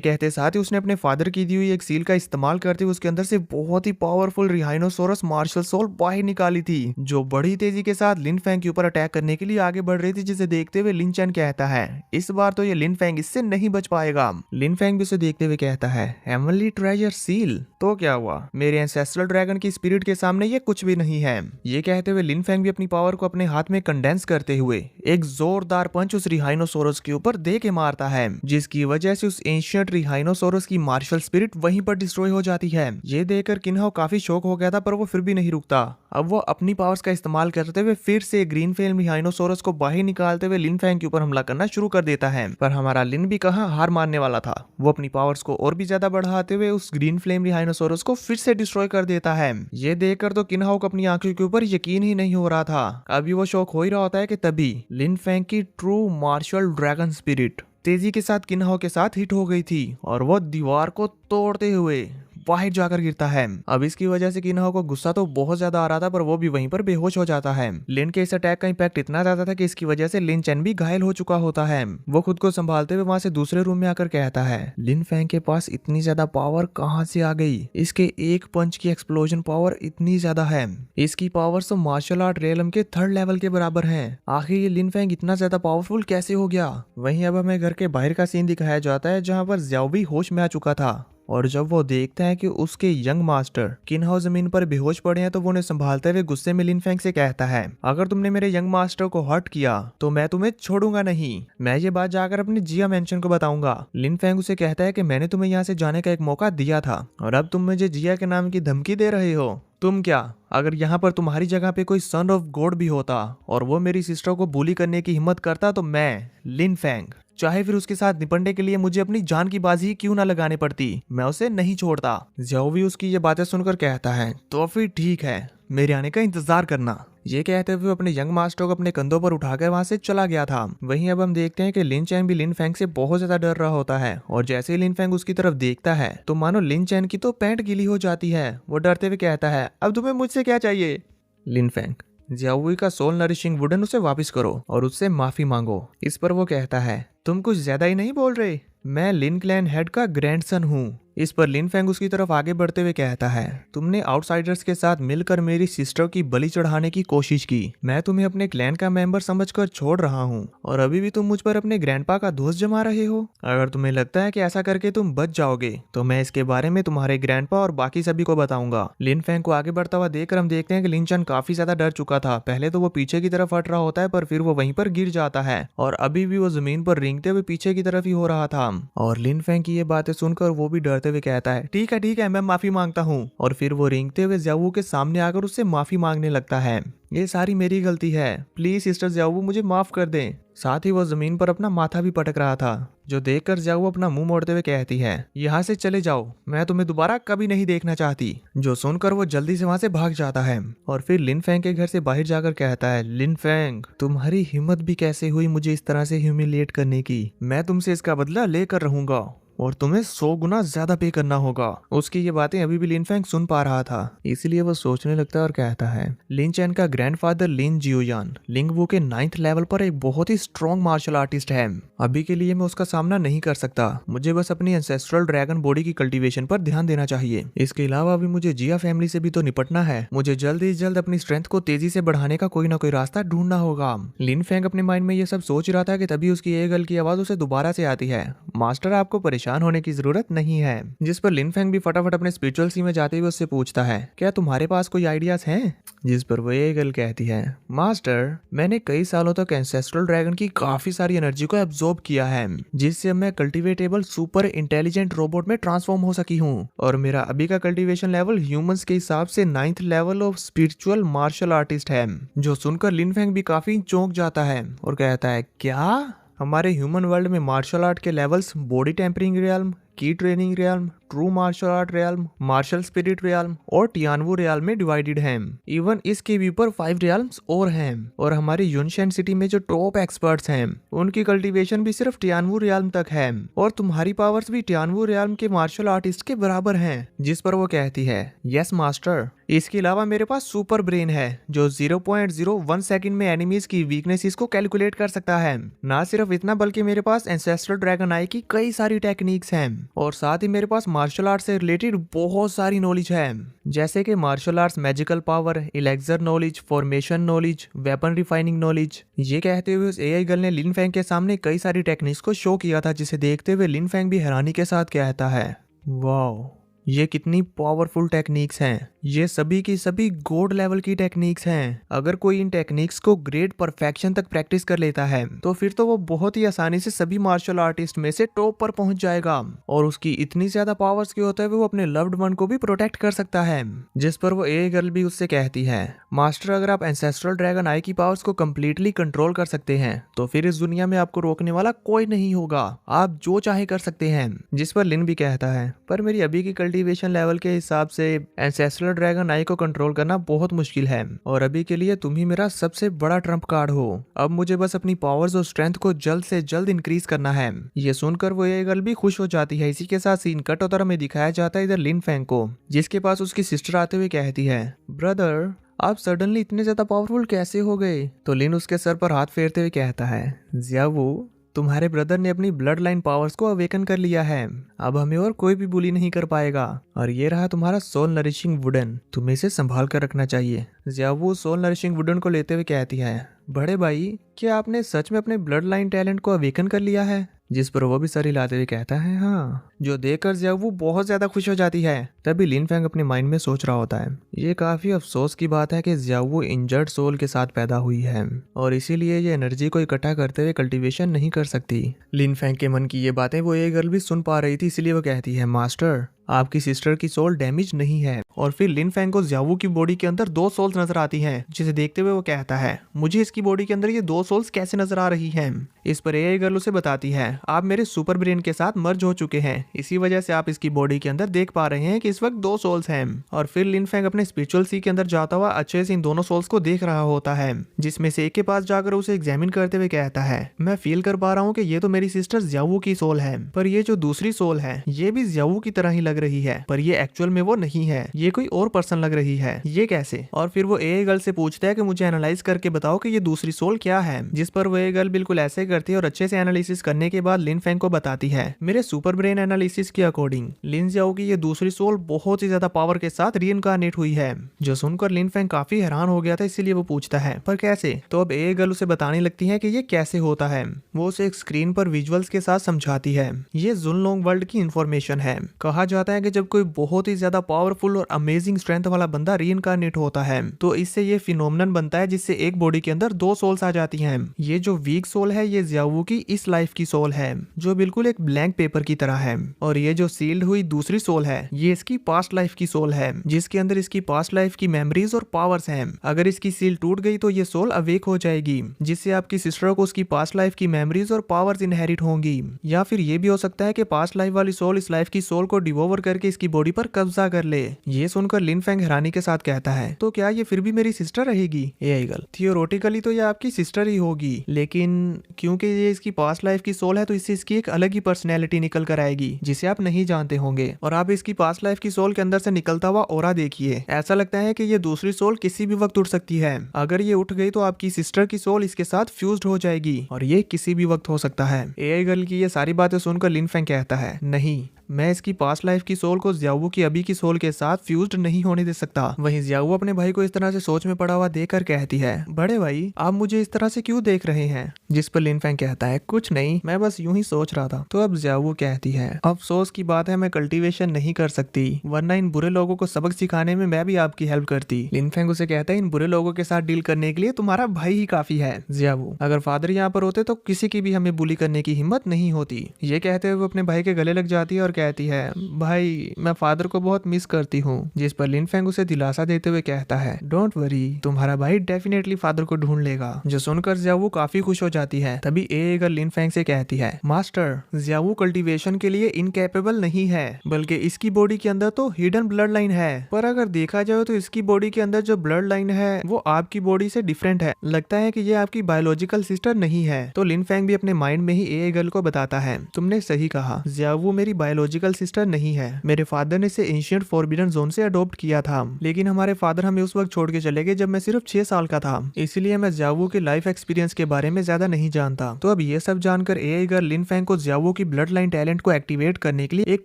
कहते साथ ही उसने अपने फादर की दी हुई एक सील का इस्तेमाल करते हुए उसके अंदर से बहुत ही पावरफुल रिहाइनोसोरस मार्शल सोल बाहर निकाली थी, जो बड़ी तेजी के साथ लिन फैंग के ऊपर अटैक करने के लिए आगे बढ़ रही थी, जिसे देखते हुए लिन चैन कहता है, इस बार तो ये लिन फैंग इससे नहीं बच पाएगा। लिन फैंग भी उसे देखते हुए कहता है, हेवनली ट्रेजर सील, तो क्या हुआ, मेरे एंसेस्ट्रल ड्रैगन की स्पिरिट के सामने ये कुछ भी नहीं है। ये कहते हुए लिन फैंग भी अपनी पावर को अपने हाथ में कंडेंस करते हुए एक जोरदार पंच उस रिहाइनोसोरस के ऊपर दे के मारता है, जिसकी वजह से उस एंशिएंट रिहाइनोसोरस की मार्शल स्पिरिट वहीं पर डिस्ट्रॉय हो जाती है। ये देखकर किन्हाओ काफी शॉक हो गया था, पर वो फिर भी नहीं रुकता। अब वो अपनी पावर्स का इस्तेमाल करते हुए फिर से ग्रीन फ्लेम रिहाइनोसोरस को बाहर निकालते हुए लिन फैंग के ऊपर हमला करना शुरू कर देता है। पर हमारा लिन भी कहाँ हार मानने वाला था, वो अपनी पावर्स को और भी ज्यादा बढ़ाते हुए उस ग्रीन फ्लेम रिहाइनोसोरस को फिर से डिस्ट्रॉय कर देता है। ये देखकर तो किन्हाओ को अपनी आंखों के ऊपर यकीन ही नहीं हो रहा था। अभी वो शौक हो ही रहा होता है कि तभी लिन फैंग की ट्रू मार्शल ड्रैगन स्पिरिट तेजी के साथ किन्हाओ के साथ हिट हो गई थी और वो दीवार को तोड़ते हुए बाहर जाकर गिरता है। अब इसकी वजह से किन्हाओ को गुस्सा तो बहुत ज्यादा आ रहा था, पर वो भी वहीं पर बेहोश हो जाता है। लिन के इस अटैक का इंपैक्ट इतना ज्यादा था कि इसकी वजह से लिन चैन भी घायल हो चुका होता है। वो खुद को संभालते हुए वहां से दूसरे रूम में आकर कहता है, लिन फैंग के पास इतनी ज्यादा पावर कहां से आ गई, इसके एक पंच की एक्सप्लोजन पावर इतनी ज्यादा है, इसकी पावर तो मार्शल आर्ट रियलम के 3rd लेवल के बराबर है। आखिर ये लिन फैंग इतना ज्यादा पावरफुल कैसे हो गया। वहीं अब हमें घर के बाहर का सीन दिखाया जाता है, जहाँ पर जियाओ भी होश में आ चुका था और जब वो देखता है कि उसके यंग मास्टर किन्हाओ जमीन पर बेहोश पड़े हैं तो वो उन्हें संभालते हुए गुस्से में लिन फेंग से कहता है, अगर तुमने मेरे यंग मास्टर को हर्ट किया तो मैं तुम्हें छोड़ूंगा नहीं, मैं ये बात जाकर अपने जिया मेंशन को बताऊंगा। लिन फेंग उसे कहता है कि मैंने तुम्हें यहाँ से जाने का एक मौका दिया था और अब तुम मुझे जिया के नाम की धमकी दे रहे हो। तुम क्या, अगर यहाँ पर तुम्हारी जगह पे कोई सन ऑफ गॉड भी होता और वो मेरी सिस्टर को बुली करने की हिम्मत करता तो मैं लिन फेंग चाहे फिर उसके साथ निपटने के लिए मुझे अपनी जान की बाजी क्यों ना लगाने पड़ती, मैं उसे नहीं छोड़ता। ज़्याओ भी उसकी ये बातें सुनकर कहता है, तो फिर ठीक है, मेरे आने का इंतजार करना। ये कहते हुए अपने यंग मास्टर को अपने कंधों पर उठाकर वहां से चला गया था। वहीं अब हम देखते हैं कि लिन चैन भी लिन फेंग से बहुत ज्यादा डर रहा होता है और जैसे ही लिन फेंग उसकी तरफ देखता है तो मानो लिन चैन की तो पैंट गीली हो जाती है। वो डरते हुए कहता है, अब तुम्हें मुझसे क्या चाहिए? लिन फेंग, ज़ियाओ का सोल नरिशिंग वुडन उसे वापस करो और उससे माफी मांगो। इस पर वो कहता है, तुम कुछ ज्यादा ही नहीं बोल रहे, मैं लिन क्लैन हेड का ग्रैंडसन हूँ। इस पर लिन फेंग उसकी तरफ आगे बढ़ते हुए कहता है, तुमने आउटसाइडर्स के साथ मिलकर मेरी सिस्टर की बलि चढ़ाने की कोशिश की, मैं तुम्हें अपने क्लैन का मेंबर समझकर छोड़ रहा हूँ और अभी भी तुम मुझ पर अपने ग्रैंडपा का दोष जमा रहे हो। अगर तुम्हें लगता है कि ऐसा करके तुम बच जाओगे तो मैं इसके बारे में तुम्हारे ग्रैंडपा और बाकी सभी को बताऊंगा। लिन फेंग को आगे बढ़ता हुआ देखकर हम देखते हैं कि लिन चैन काफी ज्यादा डर चुका था। पहले तो वो पीछे की तरफ हट रहा होता है पर फिर वो वहीं पर गिर जाता है और अभी भी वो जमीन पर रेंगते हुए पीछे की तरफ ही हो रहा था। और लिन फेंग की ये बातें सुनकर वो भी डरते हुए कहता है, ठीक है मैं माफी मांगता हूँ। और फिर वो रेंगते हुए ज़ियाओ के सामने आकर उससे माफी मांगने लगता है, ये सारी मेरी गलती है, प्लीज सिस्टर ज़ियाओ मुझे माफ कर दें। साथ ही वो जमीन पर अपना माथा भी पटक रहा था, जो देखकर ज़ियाओ अपना मुंह मोड़ते हुए कहती है, यहाँ से चले जाओ, मैं तुम्हें दोबारा कभी नहीं देखना चाहती। जो सुनकर वो जल्दी से वहाँ से भाग जाता है और फिर लिन फेंग के घर से बाहर जाकर कहता है, लिन फेंग तुम्हारी हिम्मत भी कैसे हुई मुझे इस तरह से ह्यूमिलिएट करने की, मैं तुमसे इसका बदला लेकर रहूंगा और तुम्हें 100 गुना ज्यादा पे करना होगा। उसकी ये बातें अभी भी लिन फेंग सुन पा रहा था, इसलिए वो सोचने लगता है और कहता है, लिन चैन का ग्रैंडफादर लिन जियोयान लिंग वू के 9th लेवल पर एक बहुत ही स्ट्रॉन्ग मार्शल आर्टिस्ट है। अभी के लिए मैं उसका सामना नहीं कर सकता, मुझे बस अपनी एंसेस्ट्रल ड्रैगन बॉडी की कल्टीवेशन पर ध्यान देना चाहिए। इसके अलावा अभी मुझे जिया फैमिली से भी तो निपटना है, मुझे जल्द ही जल्द अपनी स्ट्रेंथ को तेजी से बढ़ाने का कोई ना कोई रास्ता ढूंढना होगा। लिन फेंग अपने माइंड में ये सब सोच रहा था कि तभी उसकी ये गर्ल की आवाज उसे दोबारा से आती है, मास्टर आपको परेशान होने की जरूरत नहीं है। जिस पर लिन फेंग भी फटाफट अपने स्पिरिचुअल सी में जाते हुए उससे पूछता है, क्या तुम्हारे पास कोई आइडियाज हैं? जिस पर वो ये गर्ल कहती है, मास्टर मैंने कई सालों तक एंसेस्ट्रल ड्रैगन की काफी सारी एनर्जी को एब्जॉर्ब किया है, जिससे मैं कल्टीवेटेबल सुपर इंटेलिजेंट रोबोट में ट्रांसफॉर्म हो सकी हूँ और मेरा अभी का कल्टीवेशन लेवल ह्यूमंस के हिसाब से 9th level of spiritual martial artist है। जो सुनकर लिन फेंग भी काफी चौंक जाता है और कहता है, क्या हमारे ह्यूमन वर्ल्ड में मार्शल आर्ट के लेवल्स बॉडी टेम्परिंग रियल्म, की training realm, true martial art realm, martial spirit realm और टियानवू रियल्म में डिवाइडेड हैं। इवन इसके भी ऊपर 5 रियल्म्स और हैं और हमारे युनशेन सिटी में जो टॉप एक्सपर्ट्स हैं उनकी कल्टीवेशन भी सिर्फ टियानवू रियल्म तक है और तुम्हारी पावर्स भी टियानवू रियल्म के मार्शल आर्टिस्ट के बराबर हैं। जिस पर वो कहती है, यस मास्टर, इसके अलावा मेरे पास सुपर ब्रेन है जो 0.01 सेकंड में एनिमीज की वीकनेसेस को कैलकुलेट कर सकता है। ना सिर्फ इतना बल्कि मेरे पास एंसेस्ट्रल ड्रैगन आई की कई सारी टेक्निक्स हैं और साथ ही मेरे पास मार्शल आर्ट से रिलेटेड बहुत सारी नॉलेज है, जैसे कि martial arts magical power, elixir knowledge, formation knowledge, weapon refining knowledge. ये कहते हुए उस एआई गर्ल ने लिन फेंग के सामने कई सारी टेक्निक्स को शो किया था, जिसे देखते हुए लिन फेंग भी हैरानी के साथ कहता है, वाओ ये कितनी पावरफुल टेक्निक्स हैं, ये सभी की सभी गॉड लेवल की टेक्निक्स हैं। अगर कोई इन टेक्निक्स को ग्रेट परफेक्शन तक प्रैक्टिस कर लेता है तो फिर तो वो बहुत ही आसानी से सभी मार्शल आर्टिस्ट में से टॉप पर पहुंच जाएगा और उसकी इतनी ज्यादा पावर्स के होते हुए वो अपने लव्ड वन को भी प्रोटेक्ट कर सकता है। जिस पर वो ए गर्ल भी उससे कहती है, मास्टर अगर आप एंसेस्ट्रल ड्रैगन आई की पावर्स को कम्प्लीटली कंट्रोल कर सकते हैं तो फिर इस दुनिया में आपको रोकने वाला कोई नहीं होगा, आप जो चाहे कर सकते हैं। जिस पर लिन भी कहता है, पर मेरी अभी की कल्टीवेशन लेवल के हिसाब से एंसेस्ट्रल ड्रैगन आई को कंट्रोल करना बहुत मुश्किल है और अभी के लिए तुम ही मेरा सबसे बड़ा ट्रम्प कार्ड हो। अब मुझे बस अपनी पावर्स और स्ट्रेंथ को जल्द से जल्द इंक्रीज करना है। ये सुनकर वो ये गर्ल भी खुश हो जाती है। इसी के साथ सीन कट होता में दिखाया जाता है इधर लिन फेंग को, जिसके पास उसकी सिस्टर आते हुए कहती है, ब्रदर आप सडनली इतने ज्यादा पावरफुल कैसे हो गए? तो लिन उसके सर पर हाथ फेरते हुए कहता है, ज़ियाओ तुम्हारे ब्रदर ने अपनी ब्लड लाइन पावर्स को अवेकन कर लिया है, अब हमें और कोई भी बुली नहीं कर पाएगा। और ये रहा तुम्हारा सोल नरिशिंग वुडन, तुम्हें इसे संभाल कर रखना चाहिए। ज़ियाओ सोल नरिशिंग वुडन को लेते हुए कहती है, बड़े भाई क्या आपने सच में अपने ब्लड लाइन टैलेंट को अवेकन कर लिया है? जिस पर वो भी सर हिलाते हुए कहता है हाँ, जो देखकर जियावू बहुत ज्यादा खुश हो जाती है। तभी लिन फेंग अपने माइंड में सोच रहा होता है, ये काफी अफसोस की बात है कि जियावू इंजर्ड सोल के साथ पैदा हुई है और इसीलिए ये एनर्जी को इकट्ठा करते हुए कल्टीवेशन नहीं कर सकती। लिन फेंग के मन की ये बातें वो ये गर्ल भी सुन पा रही थी, इसलिए वो कहती है मास्टर, आपकी सिस्टर की सोल डैमेज नहीं है। और फिर लिन फेंग को जियावू की बॉडी के अंदर 2 सोल्स नजर आती हैं, जिसे देखते हुए वो कहता है मुझे इसकी बॉडी के अंदर ये 2 सोल्स कैसे नजर आ रही हैं। इस पर एआई गर्ल उसे बताती है आप मेरे सुपर ब्रेन के साथ मर्ज हो चुके हैं, इसी वजह से आप इसकी बॉडी के अंदर देख पा रहे हैं कि इस वक्त 2 सोल्स हैं। और फिर लिन फेंग अपने स्पिरिचुअल सी के अंदर जाता हुआ अच्छे से इन दोनों सोल्स को देख रहा होता है, जिसमें से एक के पास जाकर उसे एग्जामिन करते हुए कहता है मैं फील कर पा रहा हूँ कि ये तो मेरी सिस्टर जियावू की सोल है, पर ये जो दूसरी सोल है ये भी जियावू की तरह ही लग रही है, पर ये एक्चुअल में वो नहीं है, ये कोई और पर्सन लग रही है, ये कैसे। और फिर वो एआई गर्ल से पूछता है कि मुझे एनालाइज करके बताओ कि ये दूसरी सोल क्या है, जिस पर वो एआई गर्ल बिल्कुल ऐसे करती है और अच्छे से एनालिसिस करने के बाद लिन फेंग को बताती है मेरे सुपर ब्रेन एनालिसिस के अकॉर्डिंग लिन जियाओ की ये दूसरी सोल बहुत ही ज्यादा पावर के साथ रीइंकार्नेट हुई है। जो सुनकर लिन फेंग काफी हैरान हो गया था, इसीलिए वो पूछता है पर कैसे। तो अब एआई गर्ल उसे बताने लगती है कि ये कैसे होता है। वो उसे एक स्क्रीन पर विजुअल्स के साथ समझाती है ये जुनलोंग वर्ल्ड की इंफॉर्मेशन है। कहा जाता है कि जब कोई बहुत ही ज्यादा पावरफुल और अमेजिंग स्ट्रेंथ वाला बंदा रीइंकार्नेट होता है तो इससे ये फिनोमेनन बनता है जिससे एक बॉडी के अंदर 2 सोल्स आ जाती हैं। ये जो वीक सोल है ये जियावू की इस लाइफ की सोल है जो बिल्कुल एक ब्लैंक पेपर की तरह है, और ये जो सील्ड हुई दूसरी सोल है ये इसकी पास्ट लाइफ की सोल है जिसके अंदर इसकी पास्ट लाइफ की मेमोरीज और पावर्स हैं। अगर इसकी सील टूट गई तो ये सोल अवेक हो जाएगी, जिससे आपकी सिस्टर को उसकी पास्ट लाइफ की मेमोरीज और पावर्स इनहेरिट होंगी। या फिर ये भी हो सकता है कि पास्ट लाइफ वाली सोल इस लाइफ की सोल को डिवोवर करके इसकी बॉडी पर कब्जा कर ले। ये सुनकर लिन फेंग हैरानी के साथ कहता है तो क्या ये फिर भी मेरी सिस्टर रहेगी। एआई गर्ल थियोरेटिकली तो ये आपकी सिस्टर ही होगी, लेकिन क्योंकि ये इसकी पास्ट लाइफ की सोल है तो इससे इसकी एक अलग ही पर्सनैलिटी निकल कर आएगी जिसे आप नहीं जानते होंगे। और आप इसकी पास्ट लाइफ की सोल के अंदर से निकलता हुआ ऑरा देखिए, ऐसा लगता है कि ये दूसरी सोल किसी भी वक्त उठ सकती है। अगर ये उठ गई तो आपकी सिस्टर की सोल इसके साथ फ्यूज्ड हो जाएगी और ये किसी भी वक्त हो सकता है। एआई गर्ल की ये सारी बातें सुनकर लिन फेंग कहता है नहीं, मैं इसकी पास्ट लाइफ की सोल को जियावू की अभी की सोल के साथ फ्यूज्ड नहीं होने दे सकता। वहीं जियावू अपने भाई को इस तरह से सोच में पड़ा हुआ देखकर कहती है बड़े भाई आप मुझे इस तरह से क्यों देख रहे हैं। जिस पर लिन फेंग कहता है कुछ नहीं, मैं बस यूं ही सोच रहा था। तो अब जियावू कहती है अफसोस की बात है मैं कल्टीवेशन नहीं कर सकती, वरना इन बुरे लोगों को सबक सिखाने में मैं भी आपकी हेल्प करती। लिन फेंग उसे कहता है इन बुरे लोगों के साथ डील करने के लिए तुम्हारा भाई ही काफी है। जियावू अगर फादर यहाँ पर होते तो किसी की भी हमें बुली करने की हिम्मत नहीं होती। ये कहते हुए वो अपने भाई के गले लग जाती है और कहती है भाई मैं फादर को बहुत मिस करती हूँ। जिस पर लिन फेंग उसे दिलासा देते हुए कहता है डोंट वरी, तुम्हारा भाई डेफिनेटली फादर को ढूंढ लेगा। जो सुनकर जियावू काफी खुश हो जाती है। तभी एआई गर्ल लिन फेंग से कहती है मास्टर जियावू कल्टीवेशन के लिए इनकैपेबल नहीं है, बल्कि इसकी बॉडी के अंदर तो हिडन ब्लड लाइन है। पर अगर देखा जाए तो इसकी बॉडी के अंदर जो ब्लड लाइन है वो आपकी बॉडी से डिफरेंट है, लगता है कि ये आपकी बायोलॉजिकल सिस्टर नहीं है। तो लिन फेंग भी अपने माइंड में ही एआई गर्ल को बताता है तुमने सही कहा, जियावू मेरी बायोलॉजिकल सिस्टर नहीं है। मेरे फादर ने इसे एंशिएंट फॉरबिडन जोन से अडॉप्ट किया था, लेकिन हमारे फादर हमें उस वक्त छोड़ के चले गए जब मैं सिर्फ 6 साल का था, इसलिए मैं जियावू के लाइफ एक्सपीरियंस के बारे में ज्यादा नहीं जानता। तो अब ये सब जानकर एआई गर्ल लिन फेंग को जियावू की ब्लड लाइन टैलेंट को एक्टिवेट करने के लिए एक